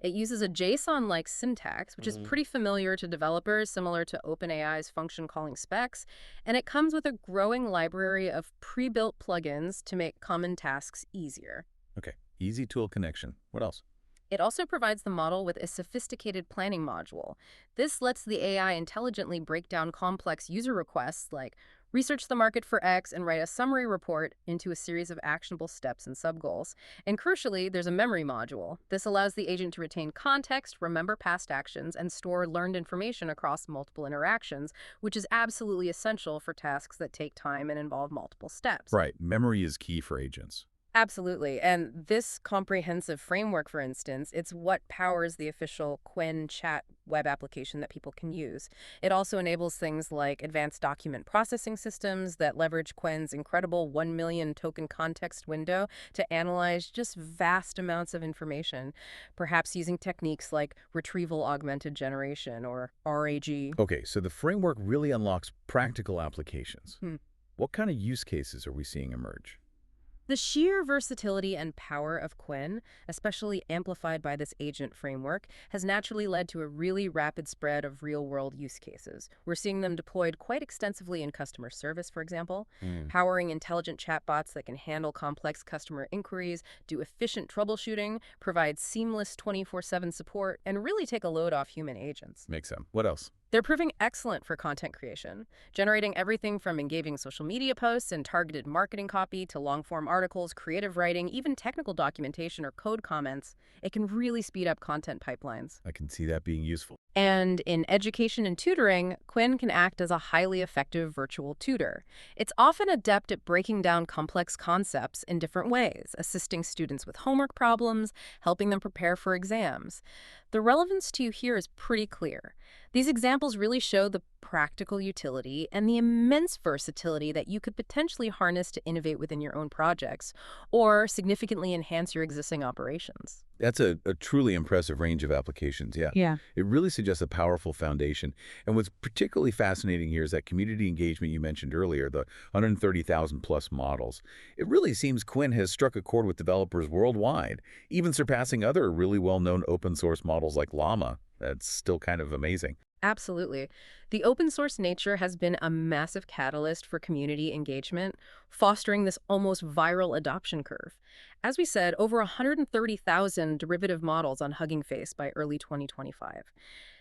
It uses a JSON-like syntax, which is pretty familiar to developers, similar to OpenAI's function calling specs, and it comes with a growing library of pre-built plugins to make common tasks easier. Okay, easy tool connection. What else? It also provides the model with a sophisticated planning module. This lets the AI intelligently break down complex user requests like research the market for X and write a summary report into a series of actionable steps and subgoals. And crucially, there's a memory module. This allows the agent to retain context, remember past actions, and store learned information across multiple interactions, which is absolutely essential for tasks that take time and involve multiple steps. Right, memory is key for agents. Absolutely. And this comprehensive framework, for instance, it's what powers the official Qwen chat web application that people can use. It also enables things like advanced document processing systems that leverage Qwen's incredible 1 million token context window to analyze just vast amounts of information, perhaps using techniques like retrieval augmented generation or RAG. Okay, so the framework really unlocks practical applications. Hmm. What kind of use cases are we seeing emerge? The sheer versatility and power of Qwen, especially amplified by this agent framework, has naturally led to a really rapid spread of real-world use cases. We're seeing them deployed quite extensively in customer service, for example, powering intelligent chatbots that can handle complex customer inquiries, do efficient troubleshooting, provide seamless 24/7 support, and really take a load off human agents. Makes sense. What else? They're proving excellent for content creation, generating everything from engaging social media posts and targeted marketing copy to long-form articles, creative writing, even technical documentation or code comments. It can really speed up content pipelines. I can see that being useful. And in education and tutoring, qwen can act as a highly effective virtual tutor. It's often adept at breaking down complex concepts in different ways, assisting students with homework problems, helping them prepare for exams. The relevance to you here is pretty clear. These examples really show the practical utility and the immense versatility that you could potentially harness to innovate within your own projects or significantly enhance your existing operations. That's a truly impressive range of applications, yeah. Yeah. It really suggests a powerful foundation. And what's particularly fascinating here is that community engagement you mentioned earlier, the 130,000 plus models. It really seems qwen has struck a chord with developers worldwide, even surpassing other really well-known open source models like Llama. That's still kind of amazing. Absolutely. The open source nature has been a massive catalyst for community engagement, fostering this almost viral adoption curve. As we said, over 130,000 derivative models on Hugging Face by early 2025.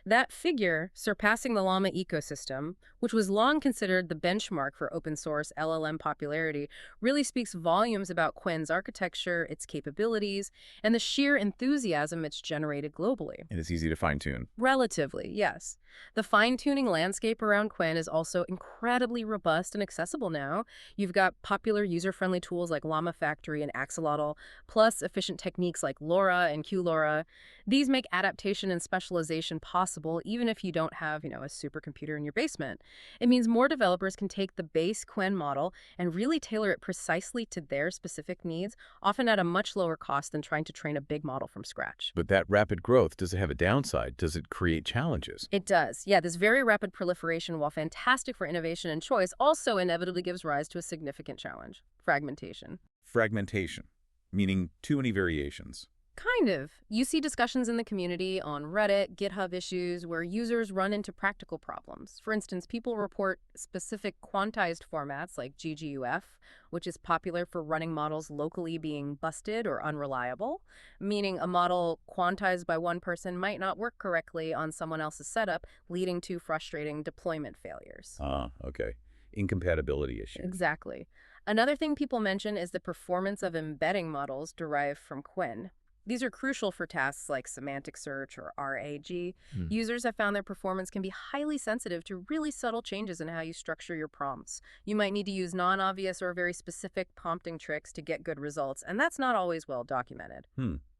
That figure, surpassing the Llama ecosystem, which was long considered the benchmark for open source LLM popularity, really speaks volumes about qwen's architecture, its capabilities, and the sheer enthusiasm it's generated globally. And it's easy to fine-tune. Relatively, yes. The fine-tuning landscape around qwen is also incredibly robust and accessible now. You've got popular user-friendly tools like Llama Factory and Axolotl, plus efficient techniques like LoRa and QLoRa. These make adaptation and specialization possible even if you don't have, a supercomputer in your basement. It means more developers can take the base qwen model and really tailor it precisely to their specific needs, often at a much lower cost than trying to train a big model from scratch. But that rapid growth, does it have a downside? Does it create challenges? It does. Yeah, this very rapid proliferation, while fantastic for innovation and choice, also inevitably gives rise to a significant challenge: fragmentation. Fragmentation, meaning too many variations. Kind of. You see discussions in the community on Reddit, GitHub issues where users run into practical problems. For instance, people report specific quantized formats like gguf, which is popular for running models locally, being busted or unreliable, meaning a model quantized by one person might not work correctly on someone else's setup, leading to frustrating deployment failures. Ah, okay. Incompatibility issues. Exactly. Another thing people mention is the performance of embedding models derived from qwen. These are crucial for tasks like semantic search or RAG. Users have found their performance can be highly sensitive to really subtle changes in how you structure your prompts. You might need to use non-obvious or very specific prompting tricks to get good results, and that's not always well documented.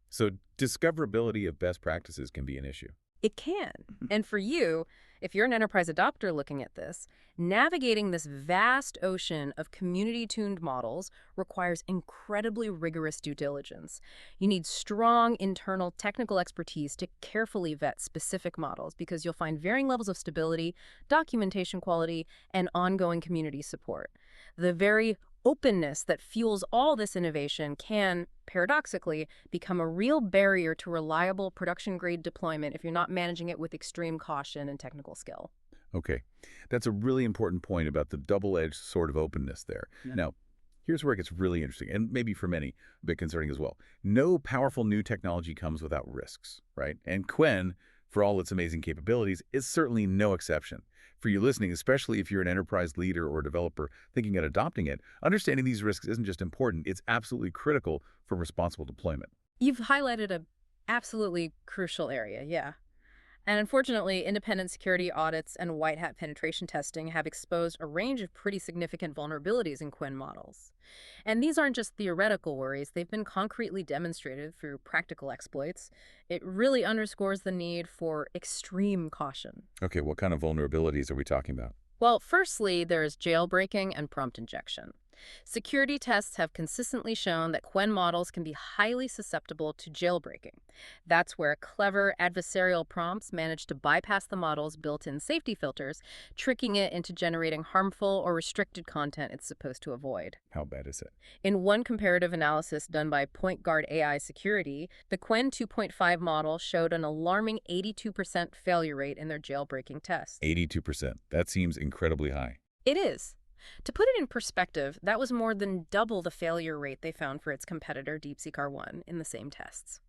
So discoverability of best practices can be an issue. It can. And for you, if you're an enterprise adopter looking at this, navigating this vast ocean of community-tuned models requires incredibly rigorous due diligence. You need strong internal technical expertise to carefully vet specific models because you'll find varying levels of stability, documentation quality, and ongoing community support. The very openness that fuels all this innovation can, paradoxically, become a real barrier to reliable production-grade deployment if you're not managing it with extreme caution and technical skill. Okay, that's a really important point about the double-edged sword of openness there. Yeah. Now, here's where it gets really interesting, and maybe for many, a bit concerning as well. No powerful new technology comes without risks, right? And qwen, for all its amazing capabilities, is certainly no exception. For you listening, especially if you're an enterprise leader or developer thinking of adopting it, understanding these risks isn't just important, it's absolutely critical for responsible deployment. You've highlighted an absolutely crucial area, yeah. And unfortunately, independent security audits and white hat penetration testing have exposed a range of pretty significant vulnerabilities in qwen models. And these aren't just theoretical worries, they've been concretely demonstrated through practical exploits. It really underscores the need for extreme caution. Okay, what kind of vulnerabilities are we talking about? Well, firstly, there's jailbreaking and prompt injection. Security tests have consistently shown that qwen models can be highly susceptible to jailbreaking. That's where clever adversarial prompts manage to bypass the model's built-in safety filters, tricking it into generating harmful or restricted content it's supposed to avoid. How bad is it? In one comparative analysis done by PointGuard AI Security, the qwen 2.5 model showed an alarming 82% failure rate in their jailbreaking tests. 82%. That seems incredibly high. It is. To put it in perspective, that was more than double the failure rate they found for its competitor DeepSeek R1 in the same tests.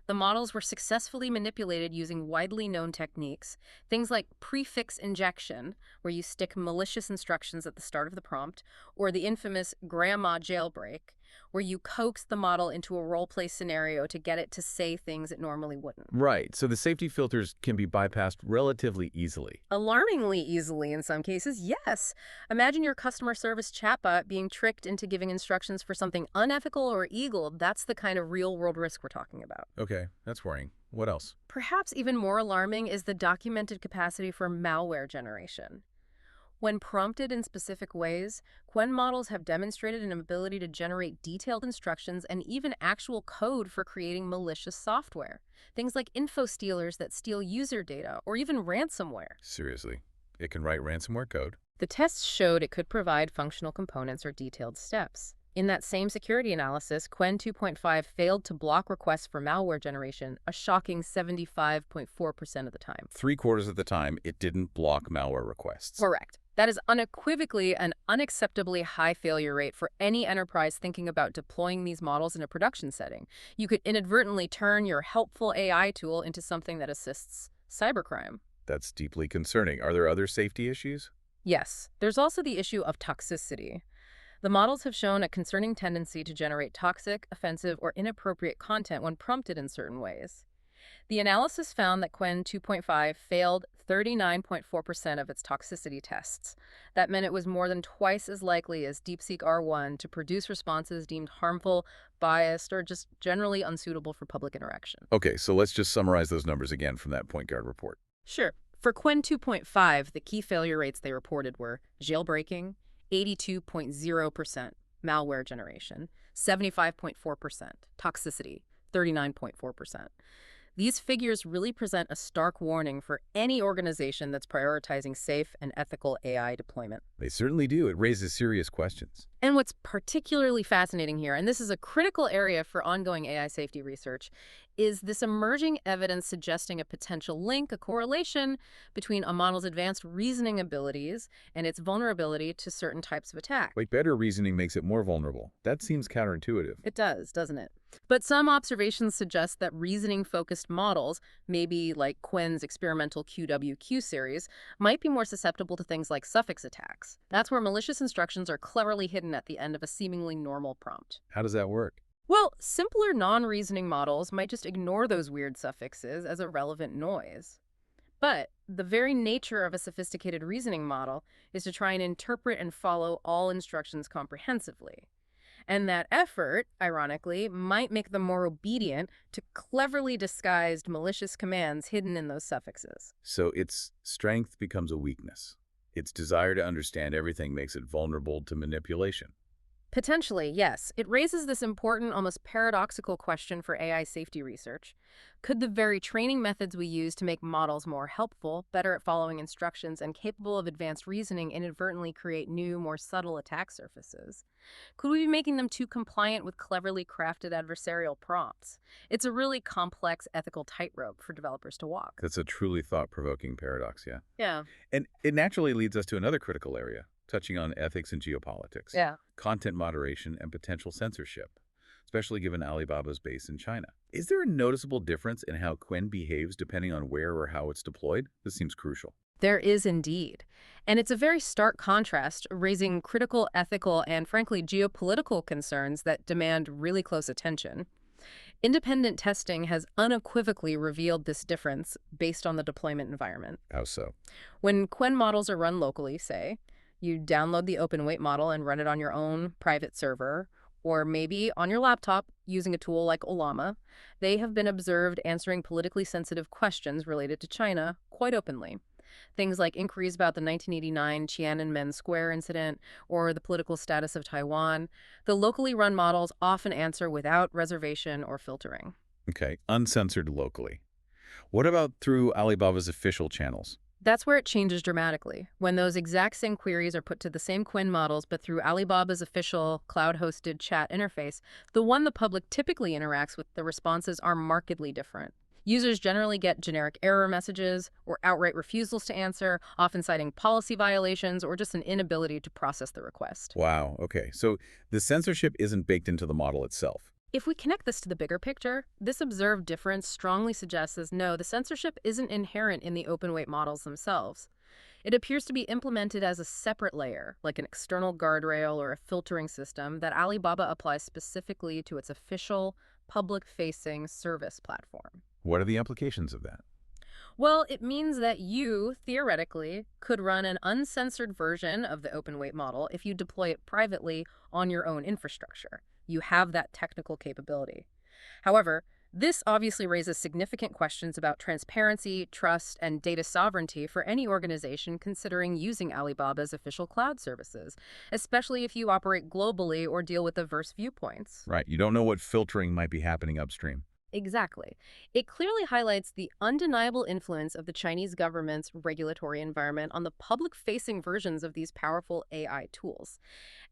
the models were successfully manipulated using widely known techniques, things like prefix injection, where you stick malicious instructions at the start of the prompt, or the infamous grandma jailbreak, where you coax the model into a role-play scenario to get it to say things it normally wouldn't. Right, so the safety filters can be bypassed relatively easily. Alarmingly easily in some cases, yes. Imagine your customer service chatbot being tricked into giving instructions for something unethical or illegal. That's the kind of real-world risk we're talking about. Okay, that's worrying. What else? Perhaps even more alarming is the documented capacity for malware generation. When prompted in specific ways, qwen models have demonstrated an ability to generate detailed instructions and even actual code for creating malicious software. Things like info stealers that steal user data, or even ransomware. Seriously, it can write ransomware code? The tests showed it could provide functional components or detailed steps. In that same security analysis, qwen 2.5 failed to block requests for malware generation, a shocking 75.4% of the time. 3/4 of the time, it didn't block malware requests. Correct. That is unequivocally an unacceptably high failure rate for any enterprise thinking about deploying these models in a production setting. You could inadvertently turn your helpful AI tool into something that assists cybercrime. That's deeply concerning. Are there other safety issues? Yes, there's also the issue of toxicity. The models have shown a concerning tendency to generate toxic, offensive, or inappropriate content when prompted in certain ways. The analysis found that qwen 2.5 failed 39.4% of its toxicity tests. That meant it was more than twice as likely as DeepSeek R1 to produce responses deemed harmful, biased, or just generally unsuitable for public interaction. Okay, so let's just summarize those numbers again from that Point Guard report. Sure. For qwen 2.5, the key failure rates they reported were jailbreaking, 82.0%, malware generation, 75.4%, toxicity, 39.4%. These figures really present a stark warning for any organization that's prioritizing safe and ethical AI deployment. They certainly do. It raises serious questions. And what's particularly fascinating here, and this is a critical area for ongoing AI safety research, is this emerging evidence suggesting a potential link, a correlation between a model's advanced reasoning abilities and its vulnerability to certain types of attack. Like better reasoning makes it more vulnerable. That seems counterintuitive. It does, doesn't it? But some observations suggest that reasoning-focused models, maybe like qwen's experimental QWQ series, might be more susceptible to things like suffix attacks. That's where malicious instructions are cleverly hidden at the end of a seemingly normal prompt. How does that work? Well, simpler non-reasoning models might just ignore those weird suffixes as irrelevant noise. But the very nature of a sophisticated reasoning model is to try and interpret and follow all instructions comprehensively. And that effort, ironically, might make them more obedient to cleverly disguised malicious commands hidden in those suffixes. So its strength becomes a weakness. Its desire to understand everything makes it vulnerable to manipulation. Potentially, yes. It raises this important, almost paradoxical question for AI safety research. Could the very training methods we use to make models more helpful, better at following instructions, and capable of advanced reasoning inadvertently create new, more subtle attack surfaces? Could we be making them too compliant with cleverly crafted adversarial prompts? It's a really complex ethical tightrope for developers to walk. That's a truly thought-provoking paradox, yeah. Yeah. And it naturally leads us to another critical area, touching on ethics and geopolitics. Yeah. Content moderation and potential censorship, especially given Alibaba's base in China. Is there a noticeable difference in how qwen behaves depending on where or how it's deployed? This seems crucial. There is indeed. And it's a very stark contrast, raising critical ethical and, frankly, geopolitical concerns that demand really close attention. Independent testing has unequivocally revealed this difference based on the deployment environment. How so? When qwen models are run locally, say, you download the open weight model and run it on your own private server, or maybe on your laptop using a tool like Ollama, they have been observed answering politically sensitive questions related to China quite openly. Things like inquiries about the 1989 Tiananmen Square incident or the political status of Taiwan. The locally run models often answer without reservation or filtering. Okay, uncensored locally. What about through Alibaba's official channels? That's where it changes dramatically. When those exact same queries are put to the same qwen models, but through Alibaba's official cloud-hosted chat interface, the one the public typically interacts with, the responses are markedly different. Users generally get generic error messages or outright refusals to answer, often citing policy violations or just an inability to process the request. Wow, okay. So the censorship isn't baked into the model itself. If we connect this to the bigger picture, this observed difference strongly suggests as no, the censorship isn't inherent in the open weight models themselves. It appears to be implemented as a separate layer, like an external guardrail or a filtering system that Alibaba applies specifically to its official, public-facing service platform. What are the implications of that? Well, it means that you, theoretically, could run an uncensored version of the open weight model if you deploy it privately on your own infrastructure. You have that technical capability. However, this obviously raises significant questions about transparency, trust, and data sovereignty for any organization considering using Alibaba's official cloud services, especially if you operate globally or deal with diverse viewpoints. Right, you don't know what filtering might be happening upstream. Exactly. It clearly highlights the undeniable influence of the Chinese government's regulatory environment on the public-facing versions of these powerful AI tools.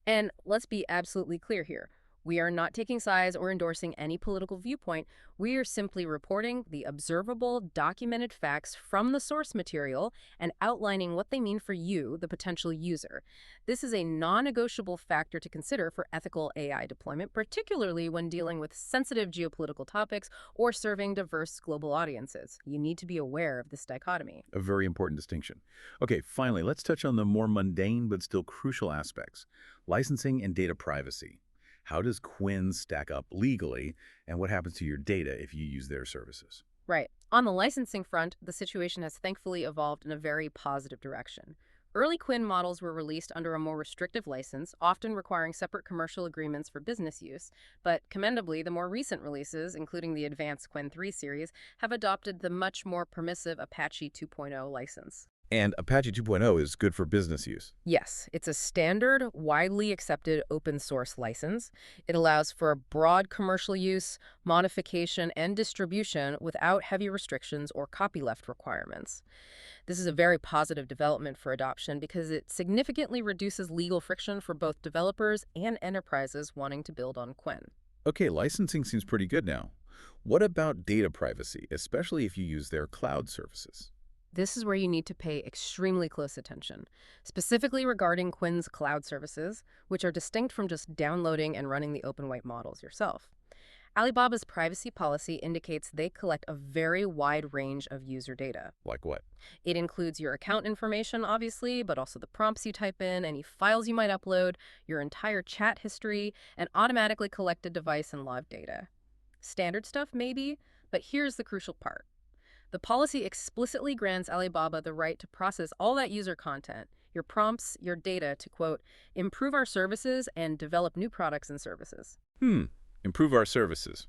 And let's be absolutely clear here. We are not taking sides or endorsing any political viewpoint. We are simply reporting the observable, documented facts from the source material and outlining what they mean for you, the potential user. This is a non-negotiable factor to consider for ethical AI deployment, particularly when dealing with sensitive geopolitical topics or serving diverse global audiences. You need to be aware of this dichotomy. A very important distinction. Okay, finally, let's touch on the more mundane but still crucial aspects. Licensing and data privacy. How does Qwen stack up legally, and what happens to your data if you use their services? Right. On the licensing front, the situation has thankfully evolved in a very positive direction. Early Qwen models were released under a more restrictive license, often requiring separate commercial agreements for business use, but commendably, the more recent releases, including the advanced Qwen 3 series, have adopted the much more permissive Apache 2.0 license. And Apache 2.0 is good for business use. Yes, it's a standard, widely accepted open source license. It allows for broad commercial use, modification, and distribution without heavy restrictions or copyleft requirements. This is a very positive development for adoption because it significantly reduces legal friction for both developers and enterprises wanting to build on Qwen. Okay, licensing seems pretty good now. What about data privacy, especially if you use their cloud services? This is where you need to pay extremely close attention, specifically regarding Qwen's cloud services, which are distinct from just downloading and running the open weight models yourself. Alibaba's privacy policy indicates they collect a very wide range of user data. Like what? It includes your account information, obviously, but also the prompts you type in, any files you might upload, your entire chat history, and automatically collected device and log data. Standard stuff, maybe, but here's the crucial part. The policy explicitly grants Alibaba the right to process all that user content, your prompts, your data, to, quote, improve our services and develop new products and services. Improve our services.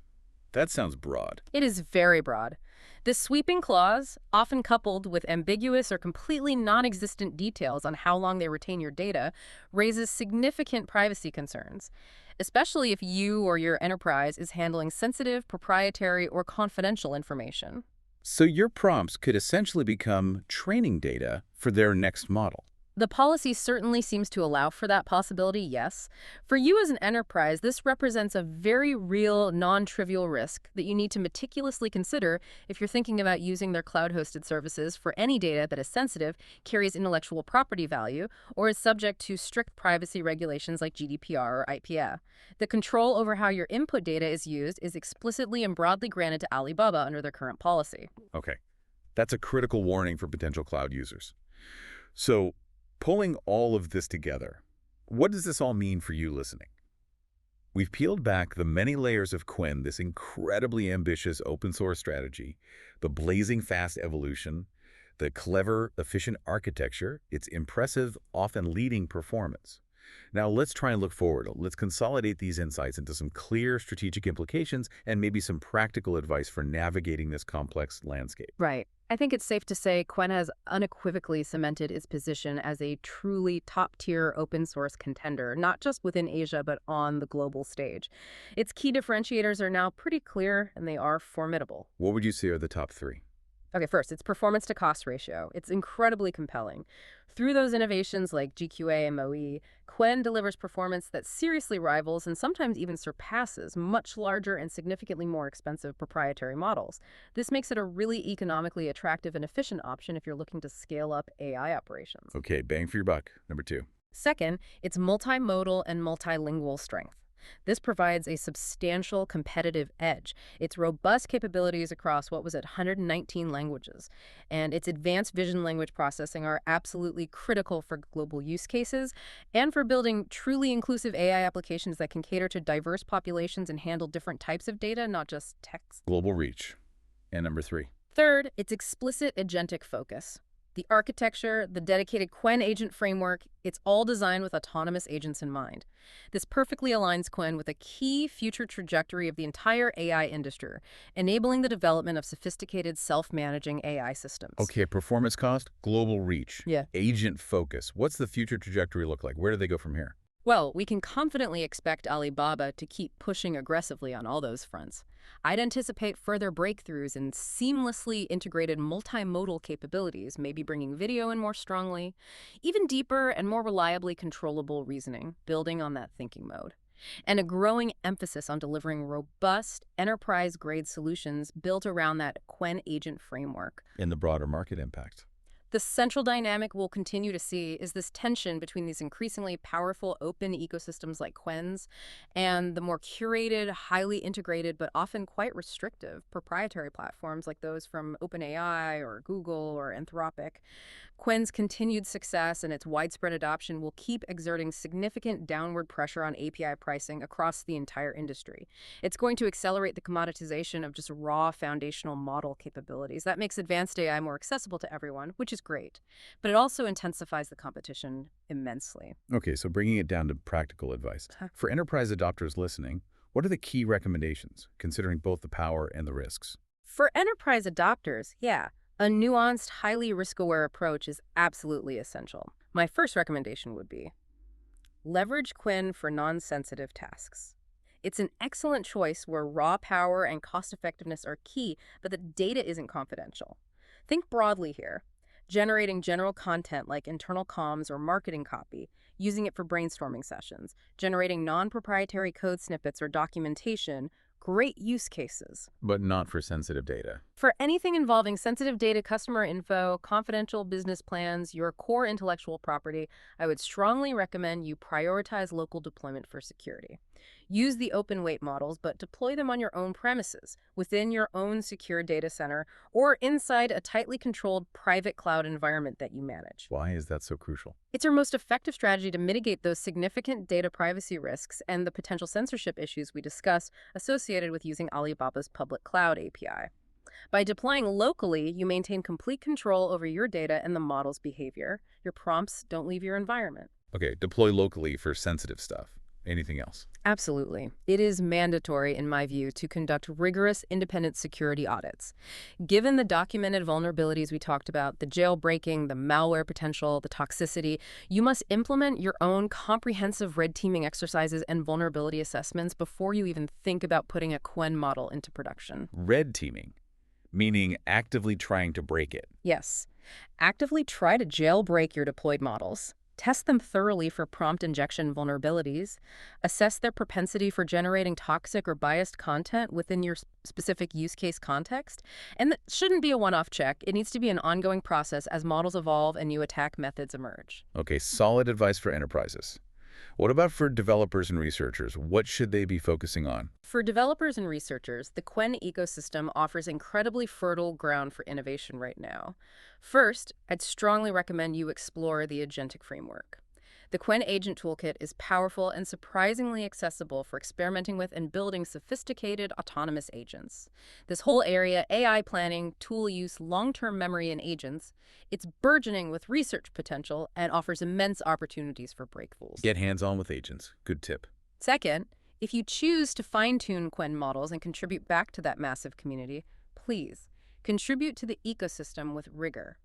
That sounds broad. It is very broad. This sweeping clause, often coupled with ambiguous or completely non-existent details on how long they retain your data, raises significant privacy concerns, especially if you or your enterprise is handling sensitive, proprietary, or confidential information. So your prompts could essentially become training data for their next model. The policy certainly seems to allow for that possibility, yes. For you as an enterprise, this represents a very real, non-trivial risk that you need to meticulously consider if you're thinking about using their cloud-hosted services for any data that is sensitive, carries intellectual property value, or is subject to strict privacy regulations like GDPR or IPA. The control over how your input data is used is explicitly and broadly granted to Alibaba under their current policy. Okay, that's a critical warning for potential cloud users. So, pulling all of this together, what does this all mean for you listening? We've peeled back the many layers of Qwen, this incredibly ambitious open source strategy, the blazing fast evolution, the clever, efficient architecture, its impressive, often leading performance. Now let's try and look forward. Let's consolidate these insights into some clear strategic implications and maybe some practical advice for navigating this complex landscape. Right. I think it's safe to say Qwen has unequivocally cemented its position as a truly top-tier open-source contender, not just within Asia, but on the global stage. Its key differentiators are now pretty clear, and they are formidable. What would you say are the top three? Okay, first, its performance-to-cost ratio. It's incredibly compelling. Through those innovations like GQA-MOE, Qwen delivers performance that seriously rivals and sometimes even surpasses much larger and significantly more expensive proprietary models. This makes it a really economically attractive and efficient option if you're looking to scale up AI operations. Okay, bang for your buck. Number two. Second, its multimodal and multilingual strength. This provides a substantial competitive edge. Its robust capabilities across what was it, 119 languages, and its advanced vision language processing are absolutely critical for global use cases and for building truly inclusive AI applications that can cater to diverse populations and handle different types of data, not just text. Global reach. And number 3. Third, its explicit agentic focus. The architecture, the dedicated Qwen agent framework, it's all designed with autonomous agents in mind. This perfectly aligns Qwen with a key future trajectory of the entire AI industry, enabling the development of sophisticated self-managing AI systems. Okay, performance cost, global reach, Yeah. agent focus. What's the future trajectory look like? Where do they go from here? Well, we can confidently expect Alibaba to keep pushing aggressively on all those fronts. I'd anticipate further breakthroughs in seamlessly integrated multimodal capabilities, maybe bringing video in more strongly, even deeper and more reliably controllable reasoning, building on that thinking mode, and a growing emphasis on delivering robust, enterprise-grade solutions built around that Qwen agent framework. In the broader market impact. The central dynamic we'll continue to see is this tension between these increasingly powerful open ecosystems like Qwen's and the more curated, highly integrated, but often quite restrictive proprietary platforms like those from OpenAI or Google or Anthropic. Qwen's continued success and its widespread adoption will keep exerting significant downward pressure on API pricing across the entire industry. It's going to accelerate the commoditization of just raw foundational model capabilities. That makes advanced AI more accessible to everyone, which is great, but it also intensifies the competition immensely. Okay, so bringing it down to practical advice. For enterprise adopters listening, what are the key recommendations, considering both the power and the risks? For enterprise adopters, a nuanced, highly risk-aware approach is absolutely essential. My first recommendation would be leverage Qwen for non-sensitive tasks. It's an excellent choice where raw power and cost-effectiveness are key, but the data isn't confidential. Think broadly here. Generating general content like internal comms or marketing copy, using it for brainstorming sessions, generating non-proprietary code snippets or documentation, great use cases. But not for sensitive data. For anything involving sensitive data, customer info, confidential business plans, your core intellectual property, I would strongly recommend you prioritize local deployment for security. Use the open weight models, but deploy them on your own premises, within your own secure data center, or inside a tightly controlled private cloud environment that you manage. Why is that so crucial? It's our most effective strategy to mitigate those significant data privacy risks and the potential censorship issues we discussed associated with using Alibaba's public cloud API. By deploying locally, you maintain complete control over your data and the model's behavior. Your prompts don't leave your environment. Okay, deploy locally for sensitive stuff. Anything else? Absolutely. It is mandatory, in my view, to conduct rigorous independent security audits. Given the documented vulnerabilities we talked about, the jailbreaking, the malware potential, the toxicity, you must implement your own comprehensive red teaming exercises and vulnerability assessments before you even think about putting a Qwen model into production. Red teaming, meaning actively trying to break it. Yes. Actively try to jailbreak your deployed models. Test them thoroughly for prompt injection vulnerabilities. Assess their propensity for generating toxic or biased content within your specific use case context. And that shouldn't be a one-off check. It needs to be an ongoing process as models evolve and new attack methods emerge. Okay, solid advice for enterprises. What about for developers and researchers? What should they be focusing on? For developers and researchers, the Qwen ecosystem offers incredibly fertile ground for innovation right now. First, I'd strongly recommend you explore the agentic framework. The Qwen Agent Toolkit is powerful and surprisingly accessible for experimenting with and building sophisticated autonomous agents. This whole area, AI planning, tool use, long-term memory, and agents, it's burgeoning with research potential and offers immense opportunities for breakthroughs. Get hands-on with agents. Good tip. Second, if you choose to fine-tune Qwen models and contribute back to that massive community, please contribute to the ecosystem with rigor.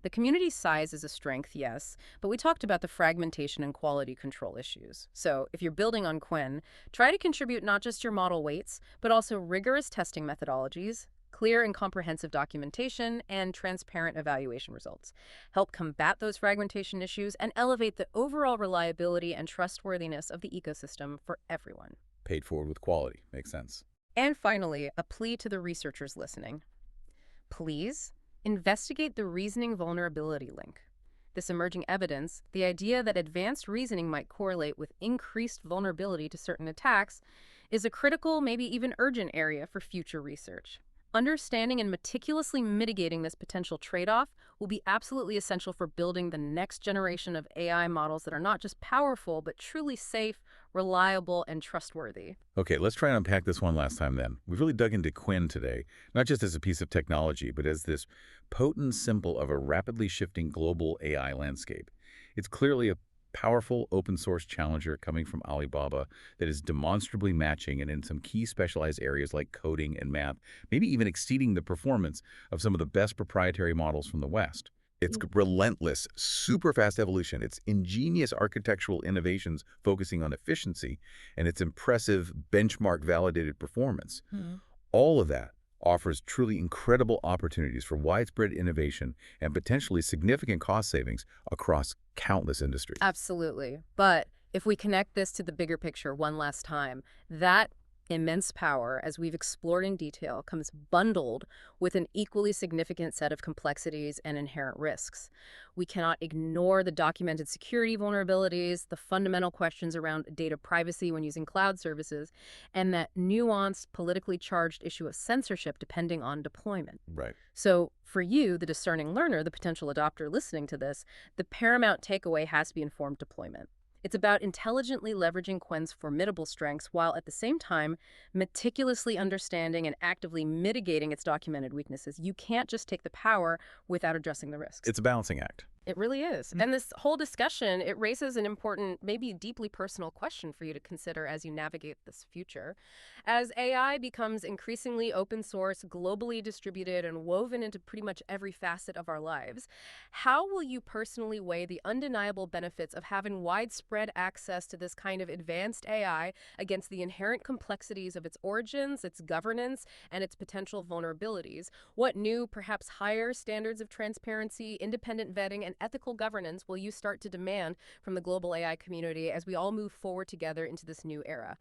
The community size is a strength, yes, but we talked about the fragmentation and quality control issues. So if you're building on Qwen, try to contribute not just your model weights, but also rigorous testing methodologies, clear and comprehensive documentation, and transparent evaluation results. Help combat those fragmentation issues and elevate the overall reliability and trustworthiness of the ecosystem for everyone. Paid forward with quality. Makes sense. And finally, a plea to the researchers listening. Please investigate the reasoning vulnerability link. this emerging evidence, the idea that advanced reasoning might correlate with increased vulnerability to certain attacks is a critical, maybe even urgent area for future research. Understanding and meticulously mitigating this potential trade-off will be absolutely essential for building the next generation of AI models that are not just powerful, but truly safe, reliable, and trustworthy. Okay, let's try and unpack this one last time then. We've really dug into Qwen today, not just as a piece of technology, but as this potent symbol of a rapidly shifting global AI landscape. It's clearly a powerful open source challenger coming from Alibaba that is demonstrably matching and in some key specialized areas like coding and math, maybe even exceeding the performance of some of the best proprietary models from the West. It's relentless, super fast evolution. It's ingenious architectural innovations focusing on efficiency, and its impressive benchmark validated performance. All of that offers truly incredible opportunities for widespread innovation and potentially significant cost savings across countless industries. Absolutely. But if we connect this to the bigger picture one last time, that immense power, as we've explored in detail, comes bundled with an equally significant set of complexities and inherent risks. We cannot ignore the documented security vulnerabilities, the fundamental questions around data privacy when using cloud services, and that nuanced, politically charged issue of censorship depending on deployment. Right. So for you, the discerning learner, the potential adopter listening to this, the paramount takeaway has to be informed deployment. It's about intelligently leveraging Qwen's formidable strengths while at the same time meticulously understanding and actively mitigating its documented weaknesses. You can't just take the power without addressing the risks. It's a balancing act. It really is. And this whole discussion, it raises an important, maybe deeply personal question for you to consider as you navigate this future. As AI becomes increasingly open source, globally distributed, and woven into pretty much every facet of our lives, how will you personally weigh the undeniable benefits of having widespread access to this kind of advanced AI against the inherent complexities of its origins, its governance, and its potential vulnerabilities? What new, perhaps higher standards of transparency, independent vetting, and ethical governance will you start to demand from the global AI community as we all move forward together into this new era?